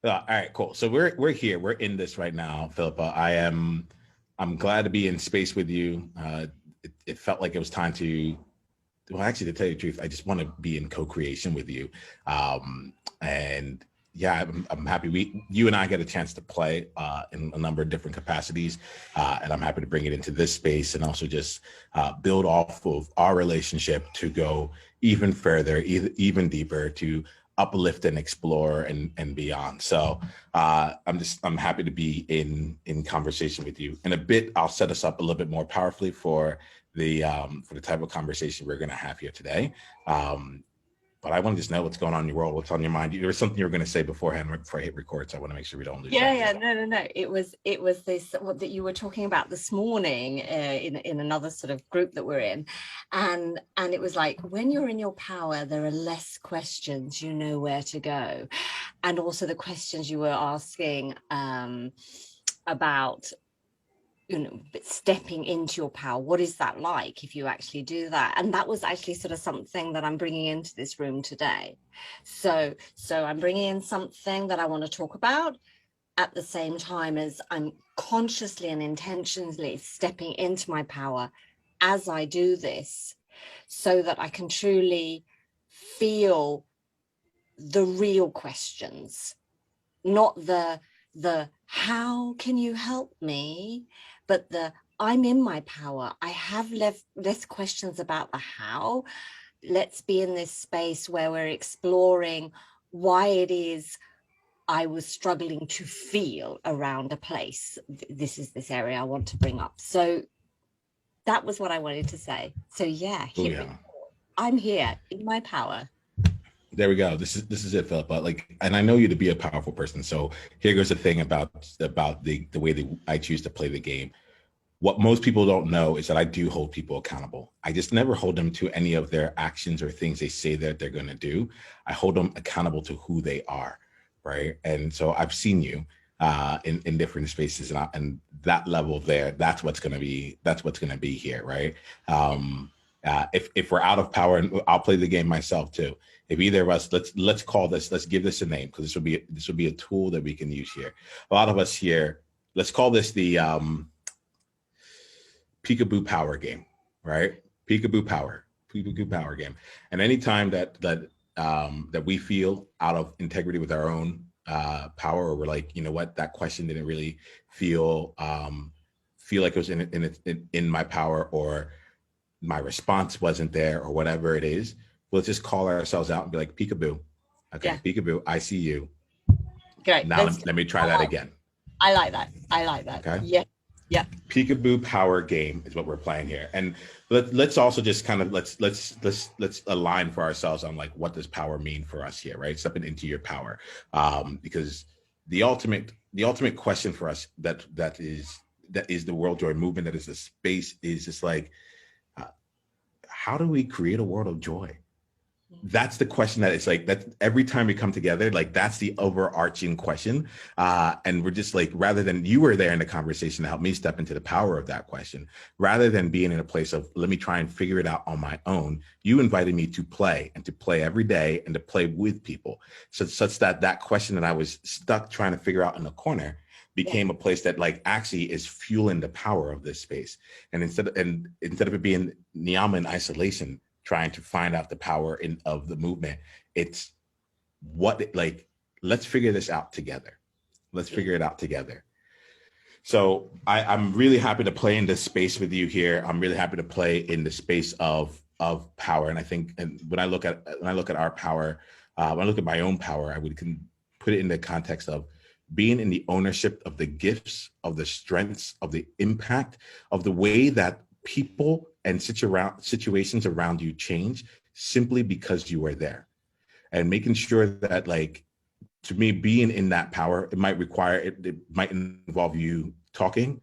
All right, cool. So we're here. We're in this right now, Philippa. I'm glad to be in space with you. It felt like it was time to. Well, actually, to tell you the truth, I just want to be in co-creation with you. And yeah, I'm happy you and I get a chance to play in a number of different capacities, and I'm happy to bring it into this space and also just build off of our relationship to go even further, even deeper, to uplift and explore and beyond. So I'm happy to be in conversation with you. In a bit, I'll set us up a little bit more powerfully for the type of conversation we're going to have here today. But I want to just know what's going on in your world, what's on your mind. There was something you were going to say beforehand before I hit record, so I want to make sure we don't lose that. Yeah, no. It was this what that you were talking about this morning in another sort of group that we're in, and it was like, when you're in your power, there are less questions, you know where to go, and also the questions you were asking about, you know, stepping into your power. What is that like if you actually do that? And that was actually sort of something that I'm bringing into this room today. So I'm bringing in something that I want to talk about at the same time as I'm consciously and intentionally stepping into my power as I do this, so that I can truly feel the real questions, not the how can you help me, but the I'm in my power. I have less questions about the how. Let's be in this space where we're exploring why it is I was struggling to feel around a place. This is this area I want to bring up. So that was what I wanted to say. So yeah, I'm here in my power. There we go. This is it, Philippa. Like, and I know you to be a powerful person. So here goes the thing about the way that I choose to play the game. What most people don't know is that I do hold people accountable. I just never hold them to any of their actions or things they say that they're going to do. I hold them accountable to who they are, right? And so I've seen you in different spaces, and that level there, that's what's going to be here, right? If we're out of power, and I'll play the game myself too. If either of us, let's call this, let's give this a name, because this will be a tool that we can use here. A lot of us here, let's call this the peekaboo power game, right? Peekaboo power game. And anytime that we feel out of integrity with our own power, or we're like, you know what, that question didn't really feel like it was in my power, or my response wasn't there, or whatever it is, we'll just call ourselves out and be like, peekaboo. Okay, yeah. Peekaboo, I see you. Great. Now let me try that again. I like that. Okay. Yeah. Peekaboo power game is what we're playing here. And let's also just kind of let's align for ourselves on like, what does power mean for us here, right? Stepping into your power. Because the ultimate question for us that is the World Joy Movement, that is the space, is just like, how do we create a world of joy? That's the question that it's like, that every time we come together, like that's the overarching question. And we're just like, rather than, you were there in the conversation to help me step into the power of that question, rather than being in a place of, let me try and figure it out on my own, you invited me to play, and to play every day, and to play with people. So such that question that I was stuck trying to figure out in the corner became a place that like actually is fueling the power of this space. And instead of it being Niyama in isolation, trying to find out the power of the movement, it's let's figure this out together. Let's figure it out together. So I'm really happy to play in this space with you here. I'm really happy to play in the space of power. And I think, and when I look at our power, when I look at my own power, I can put it in the context of being in the ownership of the gifts, of the strengths, of the impact, of the way that people and situations around you change simply because you are there. And making sure that, like, to me, being in that power, it might involve you talking.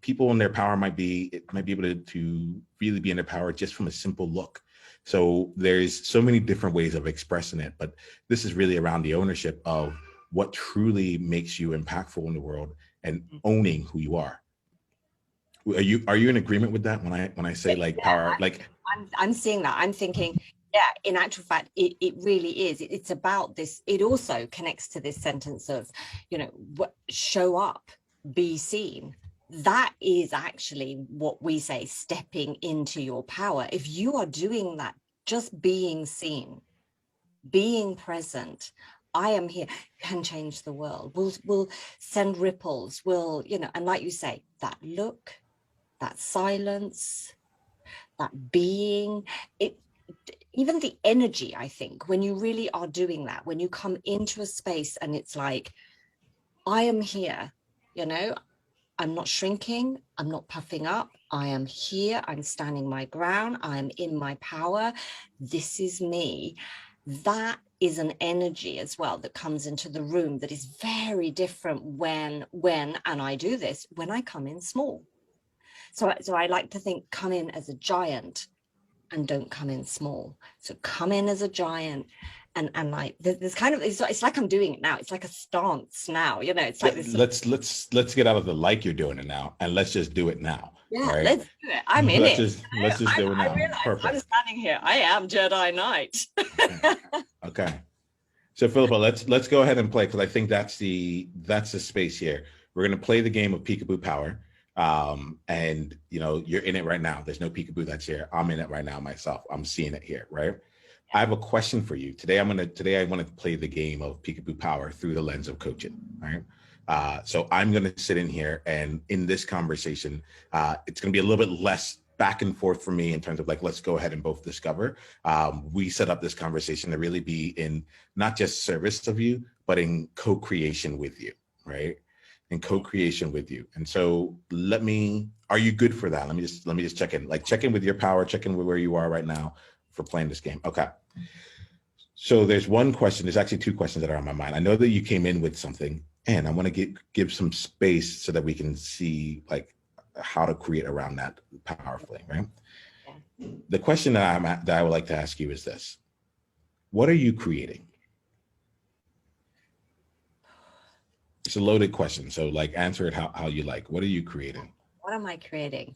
People in their power might be able to really be in their power just from a simple look. So there's so many different ways of expressing it, but this is really around the ownership of what truly makes you impactful in the world, and owning who you are. Are you in agreement with that when I say like power? Like, I'm seeing that. I'm thinking Yeah, in actual fact, it really is. It's about this. It also connects to this sentence of, show up, be seen. That is actually what we say, stepping into your power. If you are doing that, just being seen, being present, I am here, can change the world. Will send ripples, will, and like you say, that look, that silence, that being, even the energy, I think, when you really are doing that, when you come into a space and it's like, I am here, I'm not shrinking, I'm not puffing up, I am here, I'm standing my ground, I'm in my power, this is me. That is an energy as well that comes into the room that is very different when, and I do this, when I come in small. So I like to think, come in as a giant and don't come in small. So come in as a giant, and like there's kind of, it's like I'm doing it now. It's like a stance now, it's like this. Let's get out of the like you're doing it now, and let's just do it now. Yeah, Right? let's do it. I'm in let's it. let's just do it now. I realize Perfect. I'm standing here. I am Jedi Knight. Okay. So Philippa, let's go ahead and play, because I think that's the space here. We're going to play the game of Peekaboo Power. And you're in it right now. There's no peekaboo that's here. I'm in it right now myself. I'm seeing it here, right? I have a question for you. Today I want to play the game of Peekaboo Power through the lens of coaching, right? So I'm going to sit in here, and in this conversation, it's going to be a little bit less back and forth for me in terms of like, let's go ahead and both discover. We set up this conversation to really be in not just service of you, but in co-creation with you, right? In co-creation with you. And so are you good for that? Let me just check in with your power, check in with where you are right now for playing this game. Okay. So there's one question, there's actually two questions that are on my mind. I know that you came in with something, and I want to give some space so that we can see like how to create around that powerfully, right? Yeah. The question that I would like to ask you is this: what are you creating? It's a loaded question, so like answer it how you like. What are you creating? What am I creating?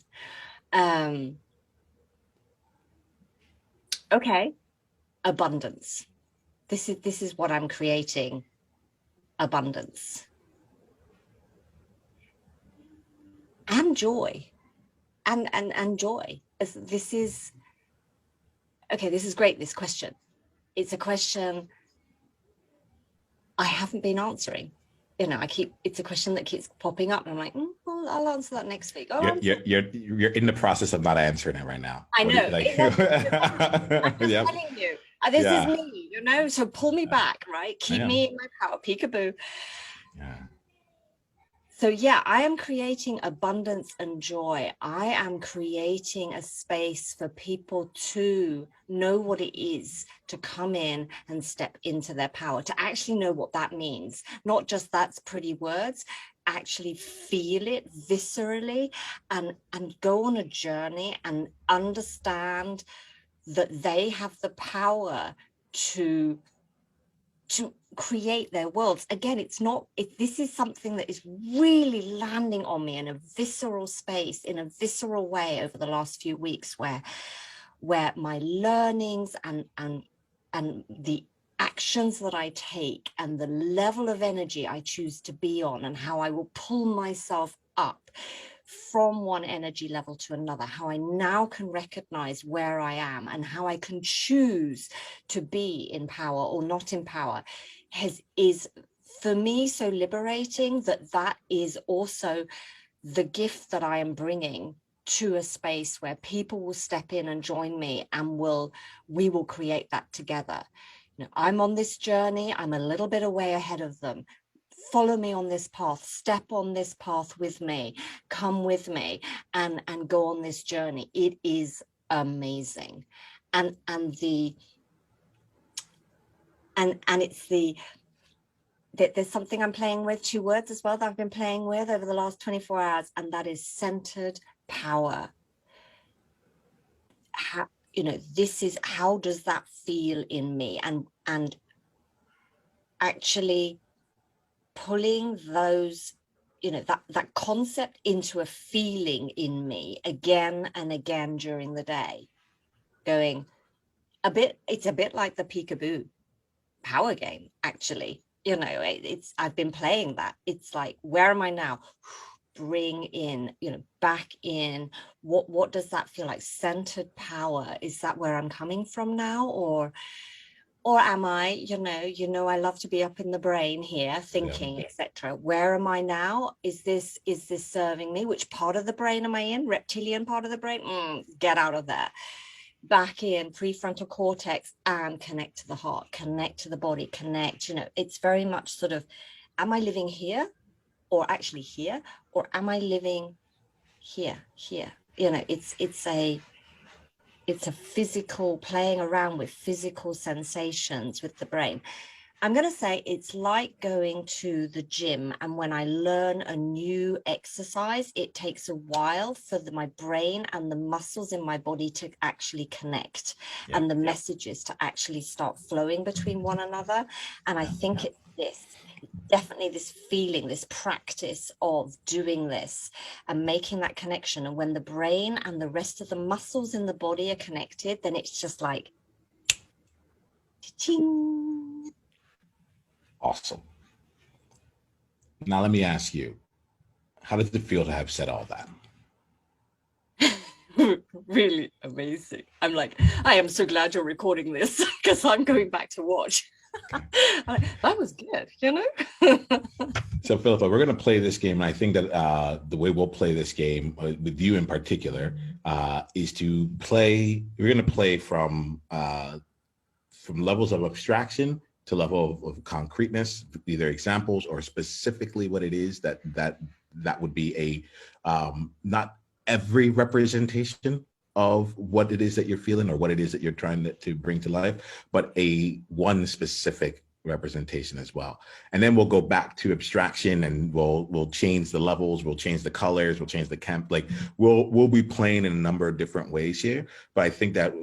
Okay, abundance. This is what I'm creating. Abundance and joy, and joy. This is okay. This is great. This question. It's a question I haven't been answering. It's a question that keeps popping up, and I'm like, well, I'll answer that next week. You're in the process of not answering it right now. I know. I'm just telling you, this is me, so pull me back, right? Keep me in my power, peekaboo. Yeah. So yeah, I am creating abundance and joy. I am creating a space for people to know what it is to come in and step into their power, to actually know what that means. Not just that's pretty words, actually feel it viscerally, and go on a journey and understand that they have the power to create their worlds. Again, this is something that is really landing on me in a visceral space, in a visceral way over the last few weeks, where my learnings and the actions that I take and the level of energy I choose to be on, and how I will pull myself up from one energy level to another, how I now can recognize where I am and how I can choose to be in power or not in power, is for me so liberating. That is also the gift that I am bringing to a space where people will step in and join me, and we will create that together. I'm on this journey, I'm a little bit away ahead of them. Follow me on this path, step on this path with me, come with me, and go on this journey. It is amazing. And there's something I'm playing with, 2 words as well that I've been playing with over the last 24 hours, and that is centered power. This is, how does that feel in me? And actually pulling those, that concept into a feeling in me again and again during the day, going, it's a bit like the peekaboo power game, actually. You know, I've been playing that. It's like, where am I now? Bring in, you know, back in. What does that feel like? Centered power. Is that where I'm coming from now? Or am I, I love to be up in the brain here thinking, etc. Where am I now? Is this serving me? Which part of the brain am I in? Reptilian part of the brain? Get out of there. Back in prefrontal cortex and connect to the heart, connect to the body, connect, it's very much sort of, am I living here or actually here? Or am I living here? It's a physical, playing around with physical sensations with the brain. I'm going to say it's like going to the gym, and when I learn a new exercise, it takes a while for my brain and the muscles in my body to actually connect, and the messages to actually start flowing between one another. And I think it's definitely this feeling, this practice of doing this and making that connection. And when the brain and the rest of the muscles in the body are connected, then it's just like, ching. Awesome. Now let me ask you, how does it feel to have said all that? Really amazing. I'm like, I am so glad you're recording this because I'm going back to watch. That was good, So Philippa, we're going to play this game, and I think that the way we'll play this game with you in particular is to play. We're going to play from levels of abstraction to level of concreteness, either examples or specifically what it is that would be a not every representation of what it is that you're feeling or what it is that you're trying to bring to life, but a one specific representation as well. And then we'll go back to abstraction, and we'll change the levels, we'll change the colors, we'll change the camp. Like we'll be playing in a number of different ways here. But I think that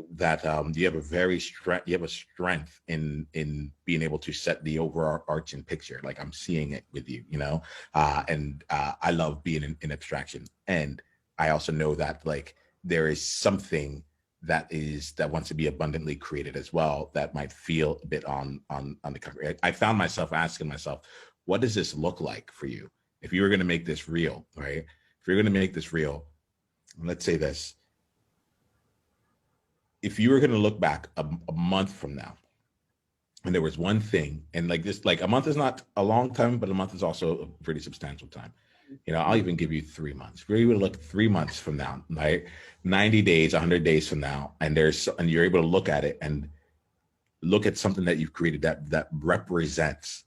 you have a strength in being able to set the overarching picture. Like I'm seeing it with you, and I love being in abstraction. And I also know that like there is something that wants to be abundantly created as well, that might feel a bit on the concrete. I found myself asking myself, what does this look like for you? If you were going to make this real, right? If you're going to make this real, let's say this. If you were going to look back a month from now, and there was one thing, and like this, like a month is not a long time, but a month is also a pretty substantial time. I'll even give you 3 months. If you were to look 3 months from now, right? 90 days, 100 days from now, and you're able to look at it and look at something that you've created that represents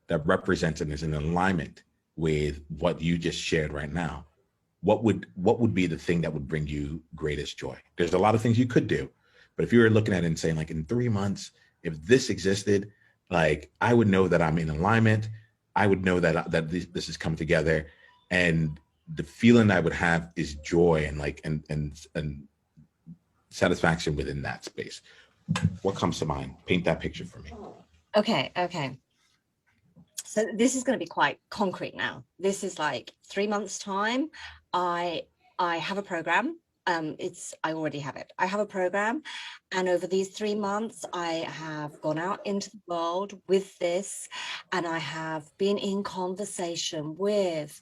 and is in alignment with what you just shared right now. What would be the thing that would bring you greatest joy? There's a lot of things you could do, but if you were looking at it and saying, like, in 3 months, if this existed, like, I would know that I'm in alignment. I would know that this has come together, and the feeling I would have is joy and satisfaction within that space. What comes to mind? Paint that picture for me. Okay. So this is going to be quite concrete now. This is like 3 months' time. I have a program. I already have it. I have a program, and over these 3 months, I have gone out into the world with this, and I have been in conversation with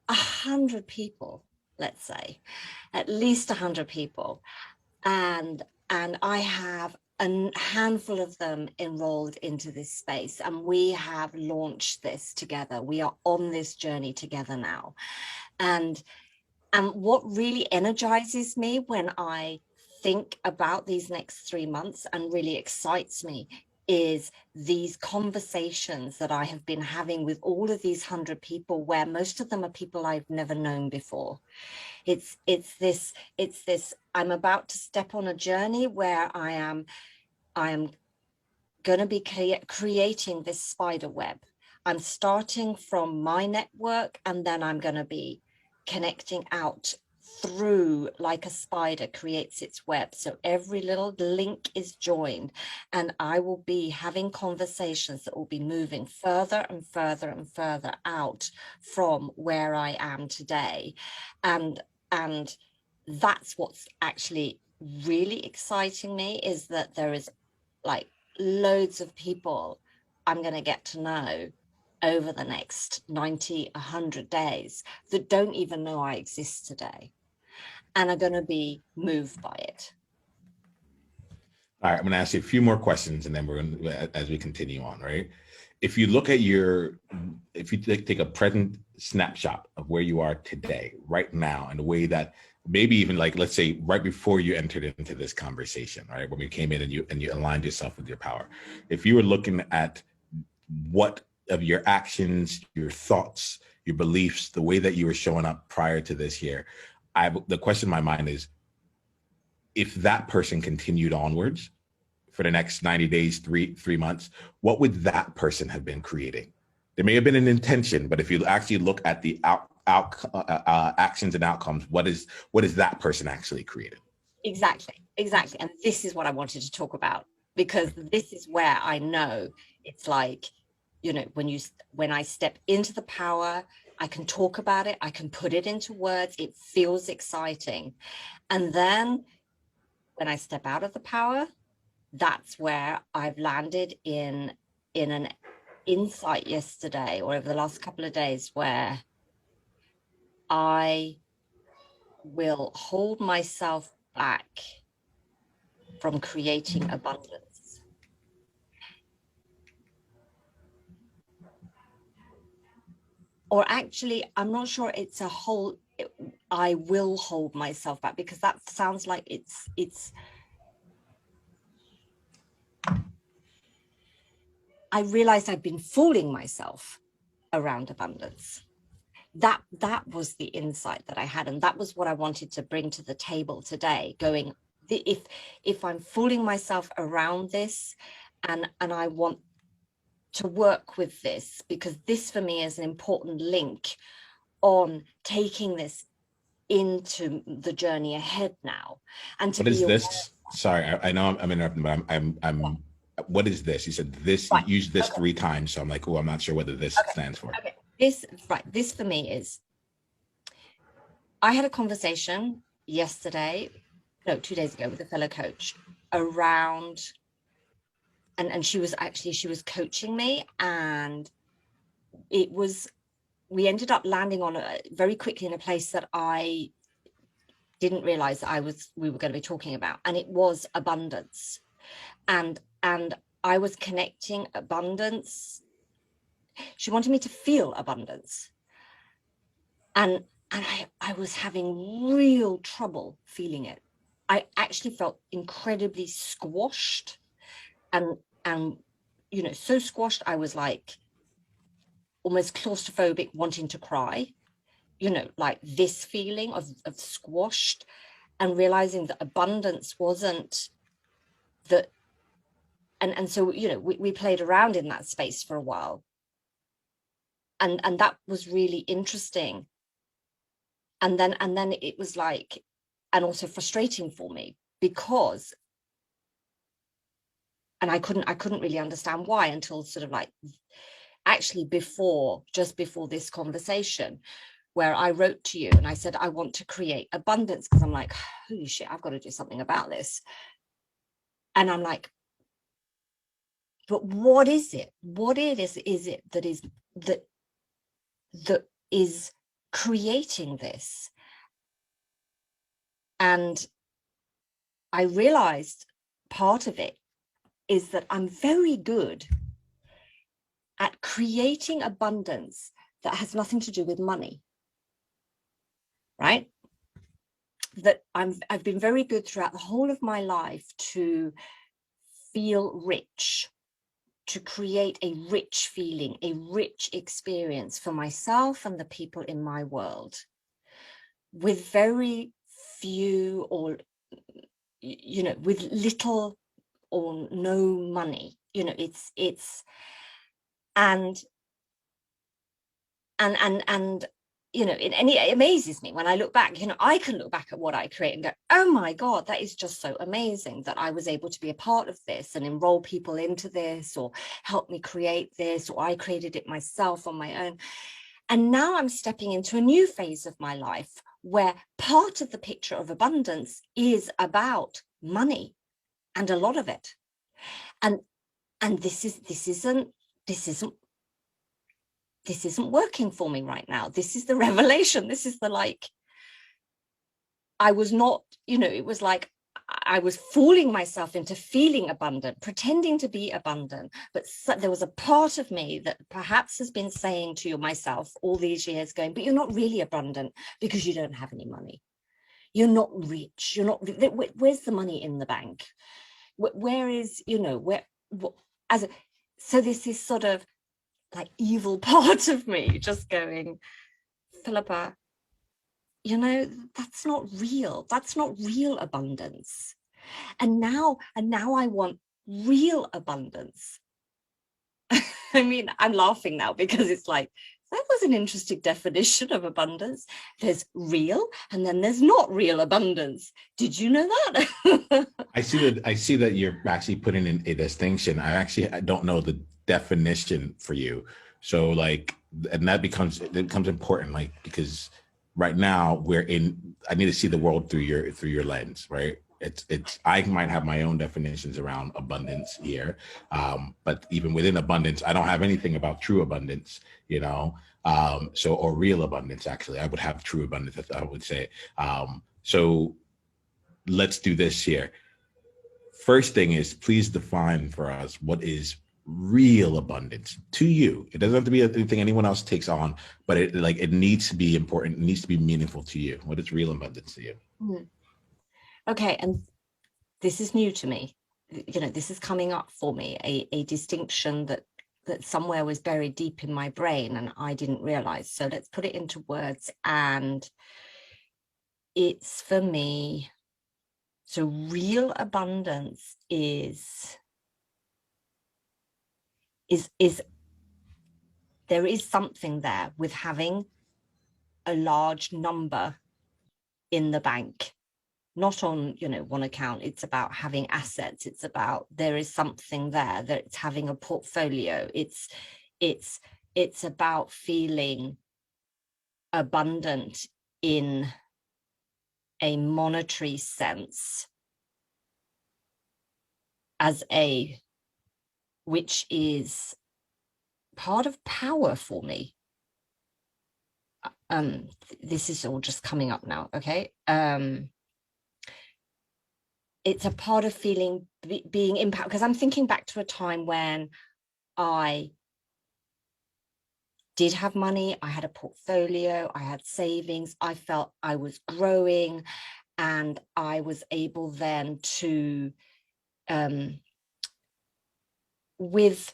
100 people, let's say, at least 100 people, and I have a handful of them enrolled into this space, and we have launched this together. We are on this journey together now, and what really energizes me when I think about these next 3 months and really excites me is these conversations that I have been having with all of these 100 people, where most of them are people I've never known before. It's this, I'm about to step on a journey where I am going to be creating this spider web. I'm starting from my network, and then I'm going to be connecting out through, like a spider creates its web. So every little link is joined, and I will be having conversations that will be moving further and further and further out from where I am today. And that's what's actually really exciting me is that there is like loads of people I'm going to get to know over the next 90, 100 days that don't even know I exist today and are going to be moved by it. All right, I'm going to ask you a few more questions, and then we're going to, as we continue on, right? If you look at if you take a present snapshot of where you are today, right now, in a way that maybe even like, let's say right before you entered into this conversation, right? When we came in and you aligned yourself with your power. If you were looking at what of your actions, your thoughts, your beliefs, the way that you were showing up prior to this year, the question in my mind is, if that person continued onwards for the next 90 days, three months, what would that person have been creating? There may have been an intention, but if you actually look at the actions and outcomes, what is that person actually created? Exactly. And this is what I wanted to talk about, because this is where I know it's like, you know, when I step into the power, I can talk about it, I can put it into words, it feels exciting. And then when I step out of the power, that's where I've landed in an insight yesterday or over the last couple of days where I will hold myself back from creating abundance. Or actually, I'm not sure it's a whole, I will hold myself back, because that sounds like it's I realized I've been fooling myself around abundance. That was the insight that I had, and that was what I wanted to bring to the table today, going, if I'm fooling myself around this, and I want to work with this, because this for me is an important link on taking this into the journey ahead now. And to What is be this? Sorry, I know I'm interrupting, but I'm what is this? You said this, right. you used this Okay. 3 times, so I'm like, oh, I'm not sure whether this stands for. Okay. This for me is, I had a conversation yesterday, no, 2 days ago, with a fellow coach around, and she was coaching me, and we ended up landing on very quickly in a place that I didn't realize we were going to be talking about, and it was abundance. And I was connecting abundance. She wanted me to feel abundance. And I was having real trouble feeling it. I actually felt incredibly squashed, and you know, so squashed I was like almost claustrophobic, wanting to cry, you know, like this feeling of squashed, and realizing that abundance wasn't that. And so, you know, we played around in that space for a while, and that was really interesting. And then it was like, and also frustrating for me, because, and I couldn't really understand why until sort of like actually just before this conversation, where I wrote to you and I said I want to create abundance, because I'm like, holy shit, I've got to do something about this. And I'm like, but what is it that is creating this? And I realized part of it is that I'm very good at creating abundance that has nothing to do with money, right? That I've been very good throughout the whole of my life to feel rich, to create a rich feeling, a rich experience for myself and the people in my world, with very few, or, you know, with little or no money. You know, it's and you know, and it amazes me when I look back. You know, I can look back at what I create and go, oh my God, that is just so amazing that I was able to be a part of this and enroll people into this, or help me create this, or I created it myself on my own. And now I'm stepping into a new phase of my life where part of the picture of abundance is about money, and a lot of it. And this isn't working for me right now. This is the revelation. This is the, like, I was not, it was like I was fooling myself into feeling abundant, pretending to be abundant. But there was a part of me that perhaps has been saying to myself all these years, going, but you're not really abundant because you don't have any money. You're not rich. You're not, where's the money in the bank? Where is, so this is sort of like evil part of me just going, Philippa, that's not real. That's not real abundance. And now I want real abundance. I mean, I'm laughing now because it's like, that was an interesting definition of abundance. There's real, and then there's not real abundance. Did you know that? I see that you're actually putting in a distinction. I don't know the definition for you. So like, and that becomes important, like, because right now I need to see the world through your lens, right? I might have my own definitions around abundance here. But even within abundance, I don't have anything about true abundance, or real abundance. Actually, I would have true abundance, I would say. So let's do this here. First thing is, please define for us what is real abundance to you. It doesn't have to be anything anyone else takes on, but it needs to be important. It needs to be meaningful to you. What is real abundance to you? Okay, and this is new to me. This is coming up for me, a distinction that somewhere was buried deep in my brain and I didn't realize. So let's put it into words. And it's, for me, so real abundance is there is something there with having a large number in the bank, not on one account. It's about having assets. It's about, there is something there, that it's having a portfolio. It's about feeling abundant in a monetary sense, which is part of power for me. This is all just coming up now. Okay. It's a part of feeling being impacted, because I'm thinking back to a time when I did have money, I had a portfolio, I had savings, I felt I was growing, and I was able then to, with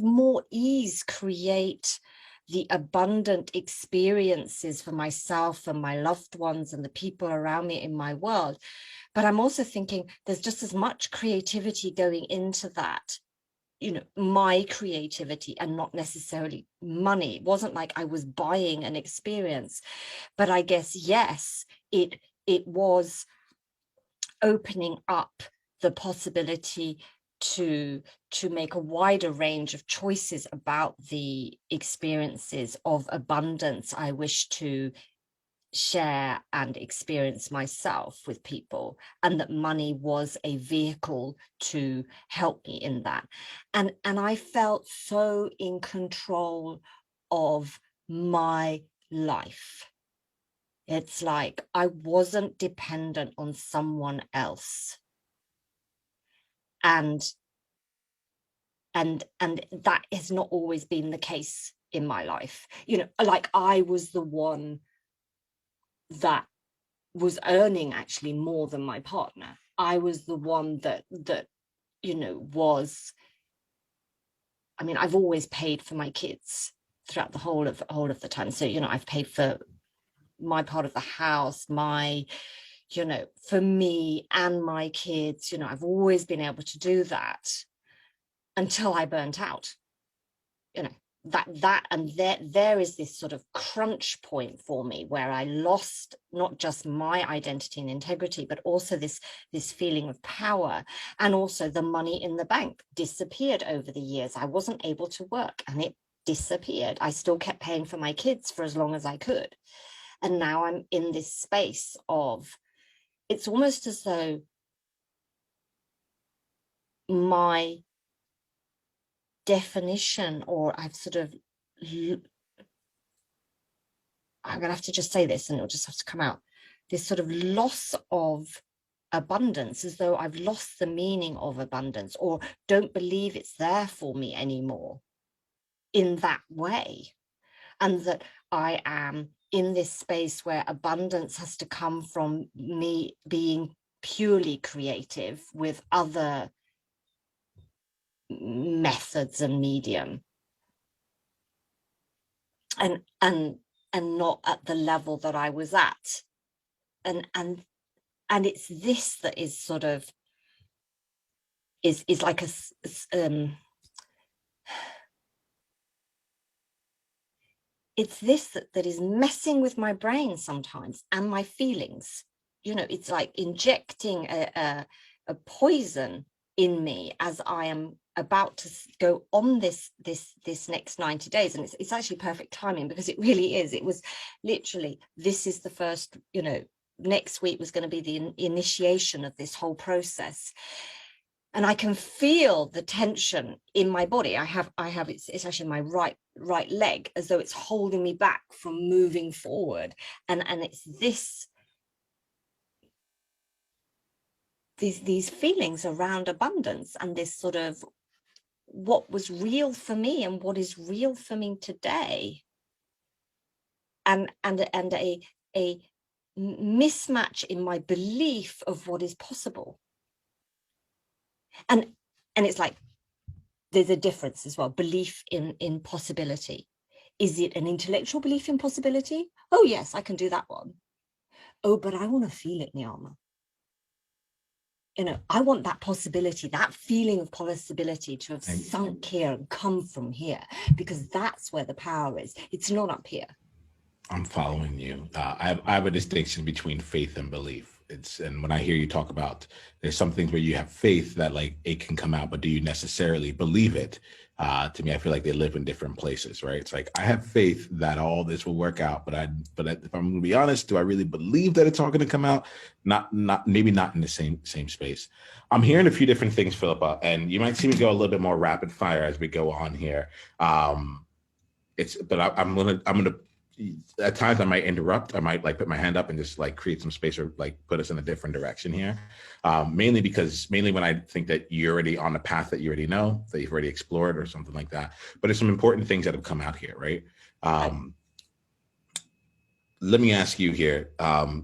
more ease, create the abundant experiences for myself and my loved ones and the people around me in my world. But I'm also thinking there's just as much creativity going into that, my creativity, and not necessarily money. It wasn't like I was buying an experience, but I guess, yes, it was opening up the possibility to make a wider range of choices about the experiences of abundance I wish to share and experience myself with people, and that money was a vehicle to help me in that. And I felt so in control of my life. It's like I wasn't dependent on someone else. And that has not always been the case in my life. Like I was the one that was earning actually more than my partner. I was the one that was, I mean, I've always paid for my kids throughout the whole of the time. So, I've paid for my part of the house, for me and my kids. I've always been able to do that until I burnt out. There is this sort of crunch point for me where I lost not just my identity and integrity, but also this feeling of power, and also the money in the bank disappeared over the years. I wasn't able to work, and disappeared. I still kept paying for my kids for as long as I could. And now I'm in this space of, it's almost as though my definition, or I've sort of, I'm going to have to just say this and it'll just have to come out, this sort of loss of abundance, as though I've lost the meaning of abundance, or don't believe it's there for me anymore in that way. And that I am in this space where abundance has to come from me being purely creative with other methods and medium, and not at the level that I was at. And it's this that is sort of is like a it's this that is messing with my brain sometimes and my feelings. You know, it's like injecting a poison in me as I am about to go on this next 90 days. And it's actually perfect timing, because it really is. It was literally, this is the first, you know, next week was going to be the initiation of this whole process. And I can feel the tension in my body. I have it's actually my right leg, as though it's holding me back from moving forward. And it's these feelings around abundance, and this sort of what was real for me and what is real for me today, and a mismatch in my belief of what is possible. And it's like, there's a difference as well. Belief in possibility. Is it an intellectual belief in possibility? Oh yes, I can do that one. Oh, but I want to feel it, Nyama. You know, I want that possibility, that feeling of possibility to have sunk here and come from here, because that's where the power is. It's not up here. I'm following you. I have a distinction between faith and belief. And when I hear you talk about, there's some things where you have faith that like it can come out, but do you necessarily believe it? To me, I feel like they live in different places, right? It's like, I have faith that all this will work out, but if I'm going to be honest, do I really believe that it's all going to come out? Maybe not in the same space. I'm hearing a few different things, Philippa, and you might see me go a little bit more rapid fire as we go on here. I'm gonna. At times I might interrupt. I might like put my hand up and just like create some space, or like put us in a different direction here. Mainly when I think that you're already on the path that you already know, that you've already explored or something like that. But there's some important things that have come out here, right? Let me ask you here,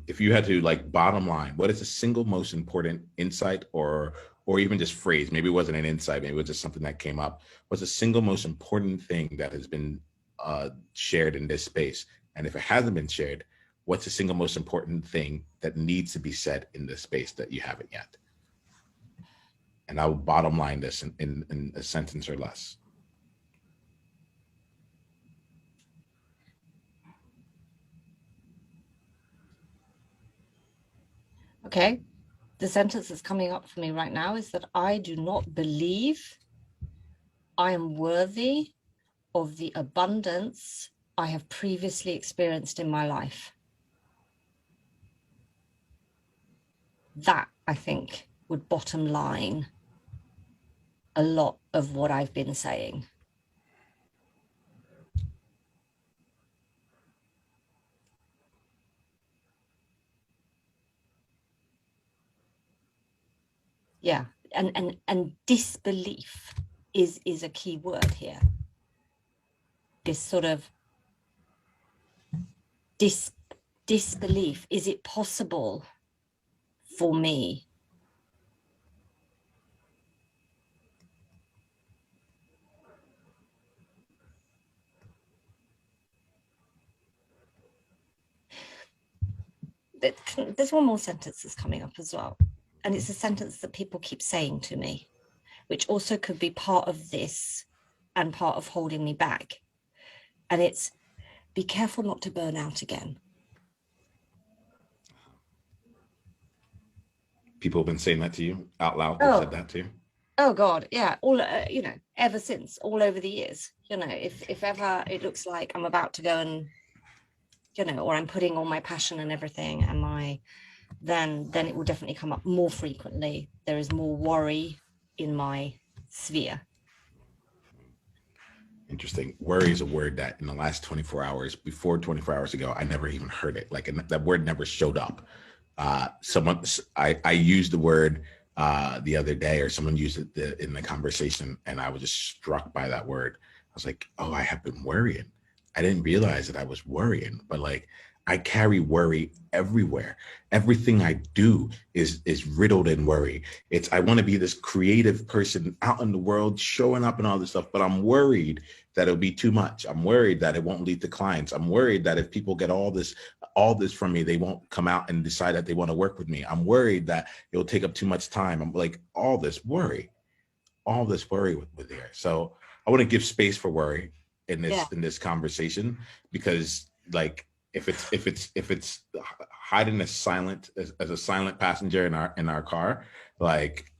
if you had to like bottom line, what is the single most important insight or even just phrase? Maybe it wasn't an insight, maybe it was just something that came up. What's the single most important thing that has been shared in this space? And if it hasn't been shared, what's the single most important thing that needs to be said in this space that you haven't yet? And I will bottom line this in a sentence or less. Okay, the sentence that's coming up for me right now is that I do not believe I am worthy of the abundance I have previously experienced in my life. That, I think, would bottom line a lot of what I've been saying. Yeah, and disbelief is a key word here. This sort of disbelief. Is it possible for me? There's one more sentence that's coming up as well. And it's a sentence that people keep saying to me, which also could be part of this and part of holding me back. And it's, be careful not to burn out again. People have been saying that to you out loud. They've said that to you. Oh God, yeah, all ever since, all over the years. If ever it looks like I'm about to go and or I'm putting all my passion and everything and then it will definitely come up more frequently. There is more worry in my sphere. Interesting. Worry is a word that in the last 24 hours, before 24 hours ago, I never even heard it. Like that word never showed up. I used the word the other day, or someone used it in the conversation, and I was just struck by that word. I was like, oh, I have been worrying. I didn't realize that I was worrying, but like I carry worry everywhere. Everything I do is riddled in worry. I want to be this creative person out in the world, showing up and all this stuff, but I'm worried that it'll be too much. I'm worried that it won't lead to clients. I'm worried that if people get all this from me, they won't come out and decide that they want to work with me. I'm worried that it'll take up too much time. I'm like, all this worry with here. So I want to give space for worry in this conversation, because like if it's hiding as a silent passenger in our car, like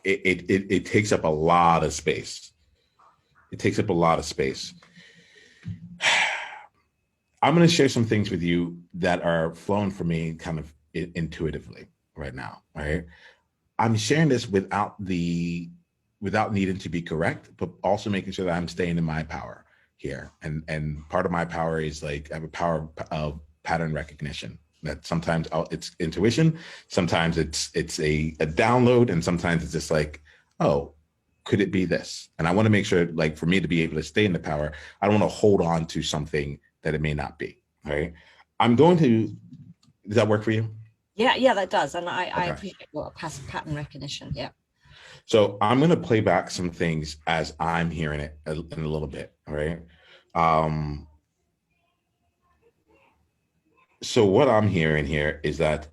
it takes up a lot of space. It takes up a lot of space. I'm going to share some things with you that are flowing for me kind of intuitively right now. All right. I'm sharing this without needing to be correct, but also making sure that I'm staying in my power here. And part of my power is like I have a power of pattern recognition. That sometimes it's intuition, sometimes it's a download, and sometimes it's just like, oh, could it be this? And I want to make sure, like, for me to be able to stay in the power, I don't want to hold on to something that it may not be. Right. Does that work for you? Yeah, that does. And I appreciate what pattern recognition. Yeah. So I'm going to play back some things as I'm hearing it in a little bit. All right. So what I'm hearing here is that,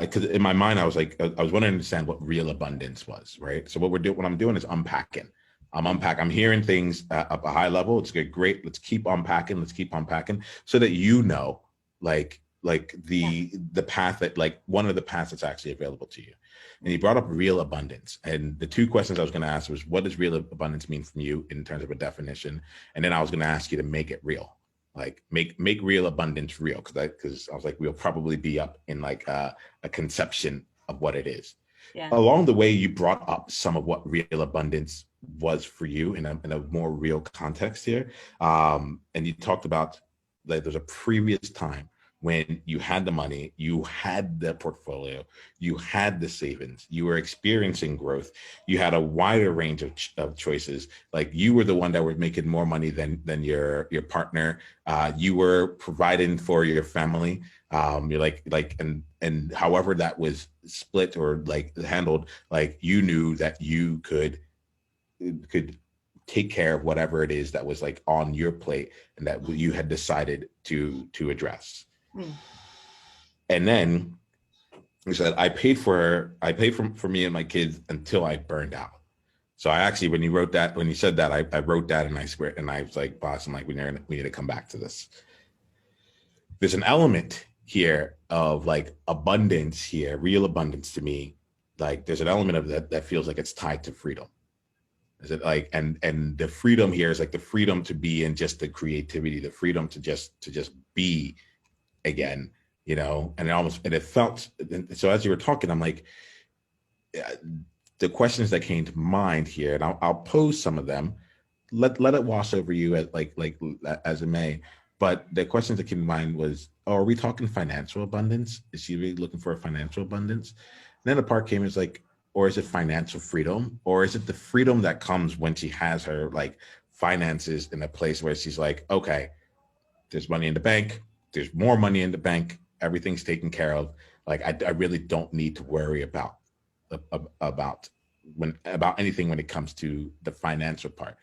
because in my mind, I was wanting to understand what real abundance was, right? So what I'm doing is unpacking. I'm hearing things at a high level. It's good, great. Let's keep unpacking. So that the path that, like, one of the paths that's actually available to you. And he brought up real abundance. And the two questions I was going to ask was, what does real abundance mean from you in terms of a definition? And then I was going to ask you to make it real. Like make real abundance real, because I was like, we'll probably be up in like a conception of what it is. Yeah. Along the way, you brought up some of what real abundance was for you in a more real context here, and you talked about that there's a previous time when you had the money, you had the portfolio, you had the savings, you were experiencing growth, you had a wider range of choices. Like you were the one that was making more money than your partner. You were providing for your family. You're like, and however that was split or like handled, like you knew that you could take care of whatever it is that was like on your plate and that you had decided to address. And then he said, I paid for me and my kids until I burned out. So I actually, when he said that, I wrote that, and I swear, and I was like, boss, I'm like, we need to come back to this. There's an element here of like abundance here, real abundance to me. Like there's an element of that feels like it's tied to freedom. Is it like, and the freedom here is like the freedom to be in just the creativity, the freedom to just be again, and it felt, so as you were talking, I'm like, the questions that came to mind here, and I'll pose some of them, let it wash over you as it may, but the questions that came to mind was, are we talking financial abundance? Is she really looking for a financial abundance? And then the part came, is like, or is it financial freedom, or is it the freedom that comes when she has her like finances in a place where she's like, okay, there's money in the bank, there's more money in the bank, everything's taken care of. Like I really don't need to worry about anything when it comes to the financial part.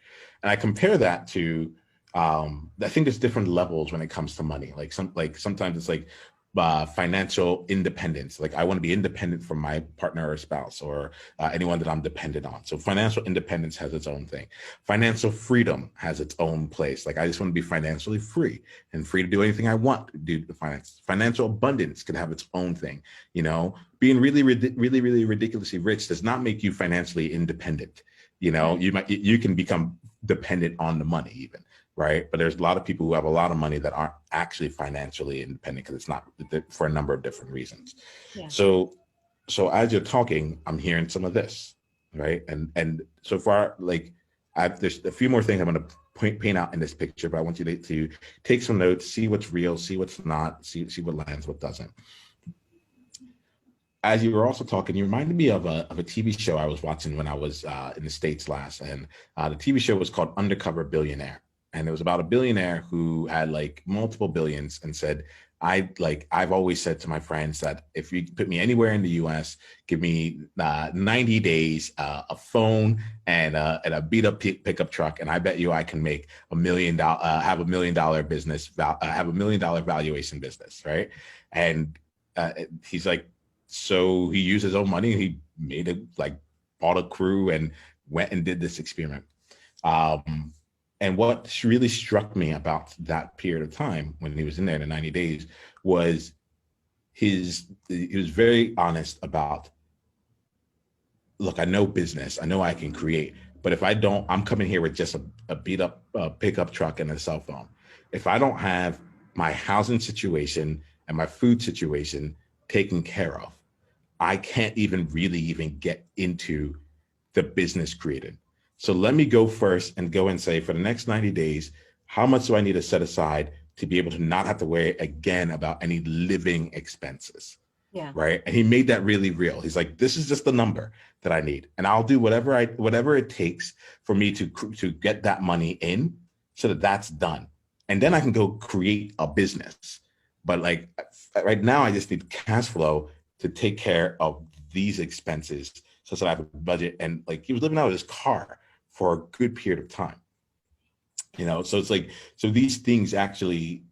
And I compare that to I think there's different levels when it comes to money. Like sometimes it's like financial independence. Like I want to be independent from my partner or spouse or anyone that I'm dependent on. So financial independence has its own thing. Financial freedom has its own place. Like I just want to be financially free and free to do anything I want to do to finance. Financial abundance can have its own thing. You know, being really, really ridiculously rich does not make you financially independent. You know, you can become dependent on the money even. Right. But there's a lot of people who have a lot of money that aren't actually financially independent because it's not for a number of different reasons. Yeah. So as you're talking, I'm hearing some of this. Right. And so far, like there's a few more things I'm going to paint out in this picture, but I want you to take some notes, see what's real, see what's not, see what lands, what doesn't. As you were also talking, you reminded me of a TV show I was watching when I was in the States last. And the TV show was called Undercover Billionaire. And it was about a billionaire who had like multiple billions and said, I've always said to my friends that if you put me anywhere in the US, give me 90 days, a phone and a beat up pickup truck. And I bet you I can make $1 million, have $1 million business, have $1 million valuation business. Right. And he's like, so he used his own money. He made it, like bought a crew and went and did this experiment. And what really struck me about that period of time when he was in there in the 90 days was he was very honest about, look, I know business, I know I can create, but if I don't, I'm coming here with just a beat up pickup truck and a cell phone. If I don't have my housing situation and my food situation taken care of, I can't even really get into the business created. So let me go first and go and say, for the next 90 days, how much do I need to set aside to be able to not have to worry again about any living expenses? Yeah. Right. And he made that really real. He's like, this is just the number that I need. And I'll do whatever it takes for me to get that money in so that that's done. And then I can go create a business. But like right now, I just need cash flow to take care of these expenses so that I have a budget. And like he was living out of his car for a good period of time, you know? So it's like, so these things actually,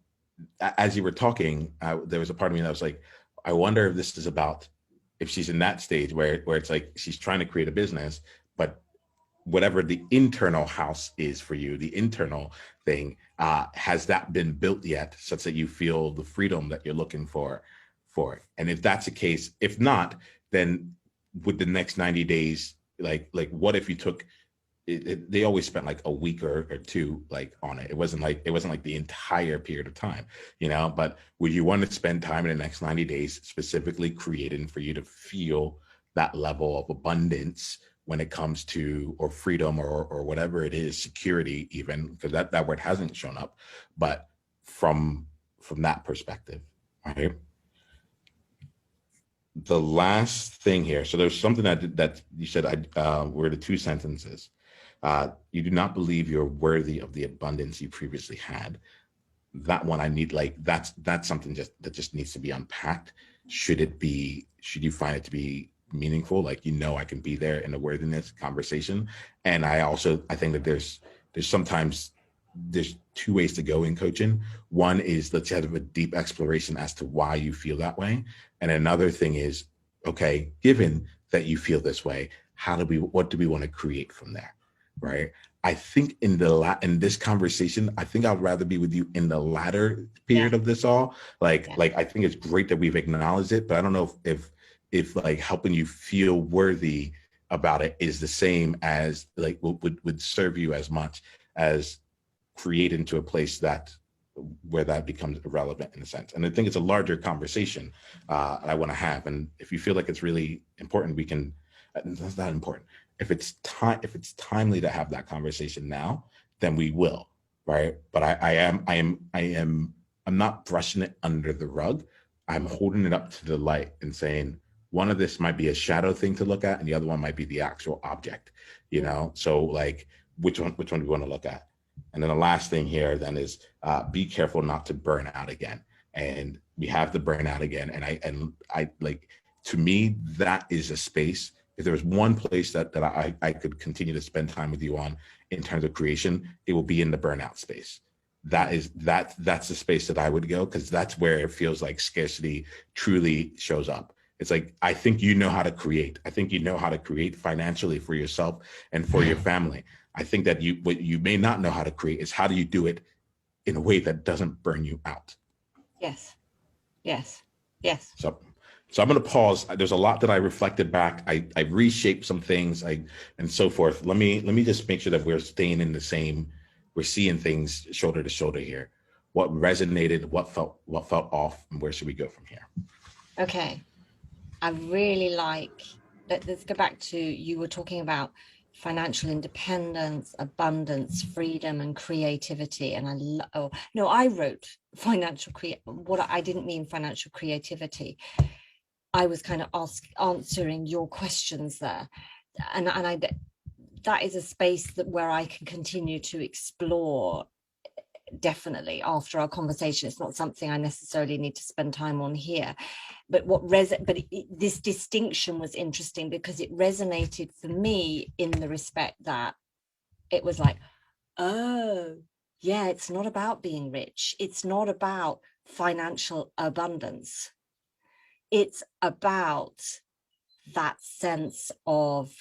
as you were talking, there was a part of me that was like, I wonder if this is about, if she's in that stage where it's like, she's trying to create a business, but whatever the internal house is for you, the internal thing, has that been built yet such that you feel the freedom that you're looking for it? And if that's the case, if not, then with the next 90 days, like what if you took, they always spent like a week or two like on it. It wasn't like the entire period of time, you know, but would you want to spend time in the next 90 days specifically creating for you to feel that level of abundance when it comes to, or freedom or whatever it is, security even, because that word hasn't shown up, but from that perspective, right? The last thing here. So there's something that you said, were the two sentences. You do not believe you're worthy of the abundance you previously had. That one I need, like, that's something that just needs to be unpacked. Should you find it to be meaningful? Like, you know, I can be there in the worthiness conversation. And I think that there's sometimes there's two ways to go in coaching. One is, let's have a deep exploration as to why you feel that way. And another thing is, okay, given that you feel this way, what do we want to create from there? Right. I think in this conversation, I think I'd rather be with you in the latter period of this all. Like I think it's great that we've acknowledged it, but I don't know if like helping you feel worthy about it is the same as like would serve you as much as create into a place where that becomes irrelevant in a sense. And I think it's a larger conversation I want to have. And if you feel like it's really important, we can. That's not important. If it's timely to have that conversation now, then we will, right? But I'm not brushing it under the rug. I'm holding it up to the light and saying, one of this might be a shadow thing to look at, and the other one might be the actual object, you know? So like, which one do we want to look at? And then the last thing here then is be careful not to burn out again. And we have the burnout again. And I like, to me, that is a space. If there was one place that I could continue to spend time with you on in terms of creation, it will be in the burnout space, that's the space that I would go, because that's where it feels like scarcity truly shows up. It's like, I think you know how to create. I think you know how to create financially for yourself and for your family. I think that what you may not know how to create is how do you do it in a way that doesn't burn you out. Yes. Yes. Yes. So I'm going to pause. There's a lot that I reflected back. I reshaped some things, and so forth. Let me just make sure that we're staying in the same. We're seeing things shoulder to shoulder here. What resonated? What felt off? And where should we go from here? Okay. I really like, let's go back to, you were talking about financial independence, abundance, freedom, and creativity. And I wrote what I didn't mean financial creativity. I was kind of answering your questions there. And that is a space where I can continue to explore, definitely, after our conversation. It's not something I necessarily need to spend time on here, but this distinction was interesting because it resonated for me in the respect that it was like, oh yeah, it's not about being rich, it's not about financial abundance, it's about that sense of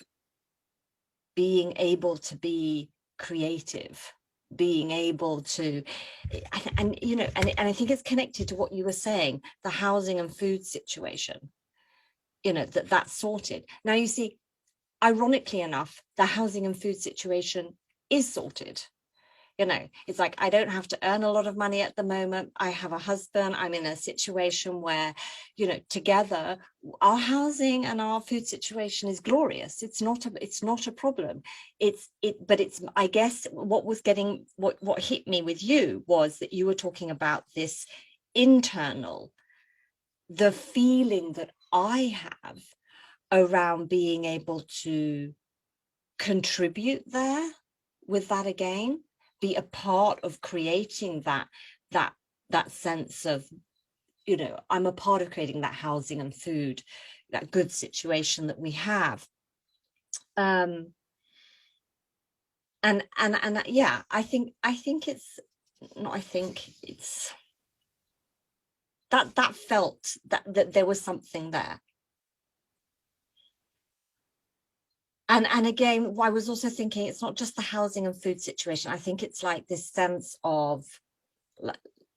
being able to be creative, being able to, and I think it's connected to what you were saying, the housing and food situation, that's sorted. Now, you see, ironically enough, the housing and food situation is sorted. It's like, I don't have to earn a lot of money at the moment. I have a husband. I'm in a situation where, together our housing and our food situation is glorious. It's not a problem. But it's, I guess what hit me with you was that you were talking about this internal, the feeling that I have around being able to contribute there with that again, be a part of creating that sense of, I'm a part of creating that housing and food, that good situation that we have. And yeah, I think it's not, I think it's that felt that there was something there. And again, I was also thinking, it's not just the housing and food situation. I think it's like this sense of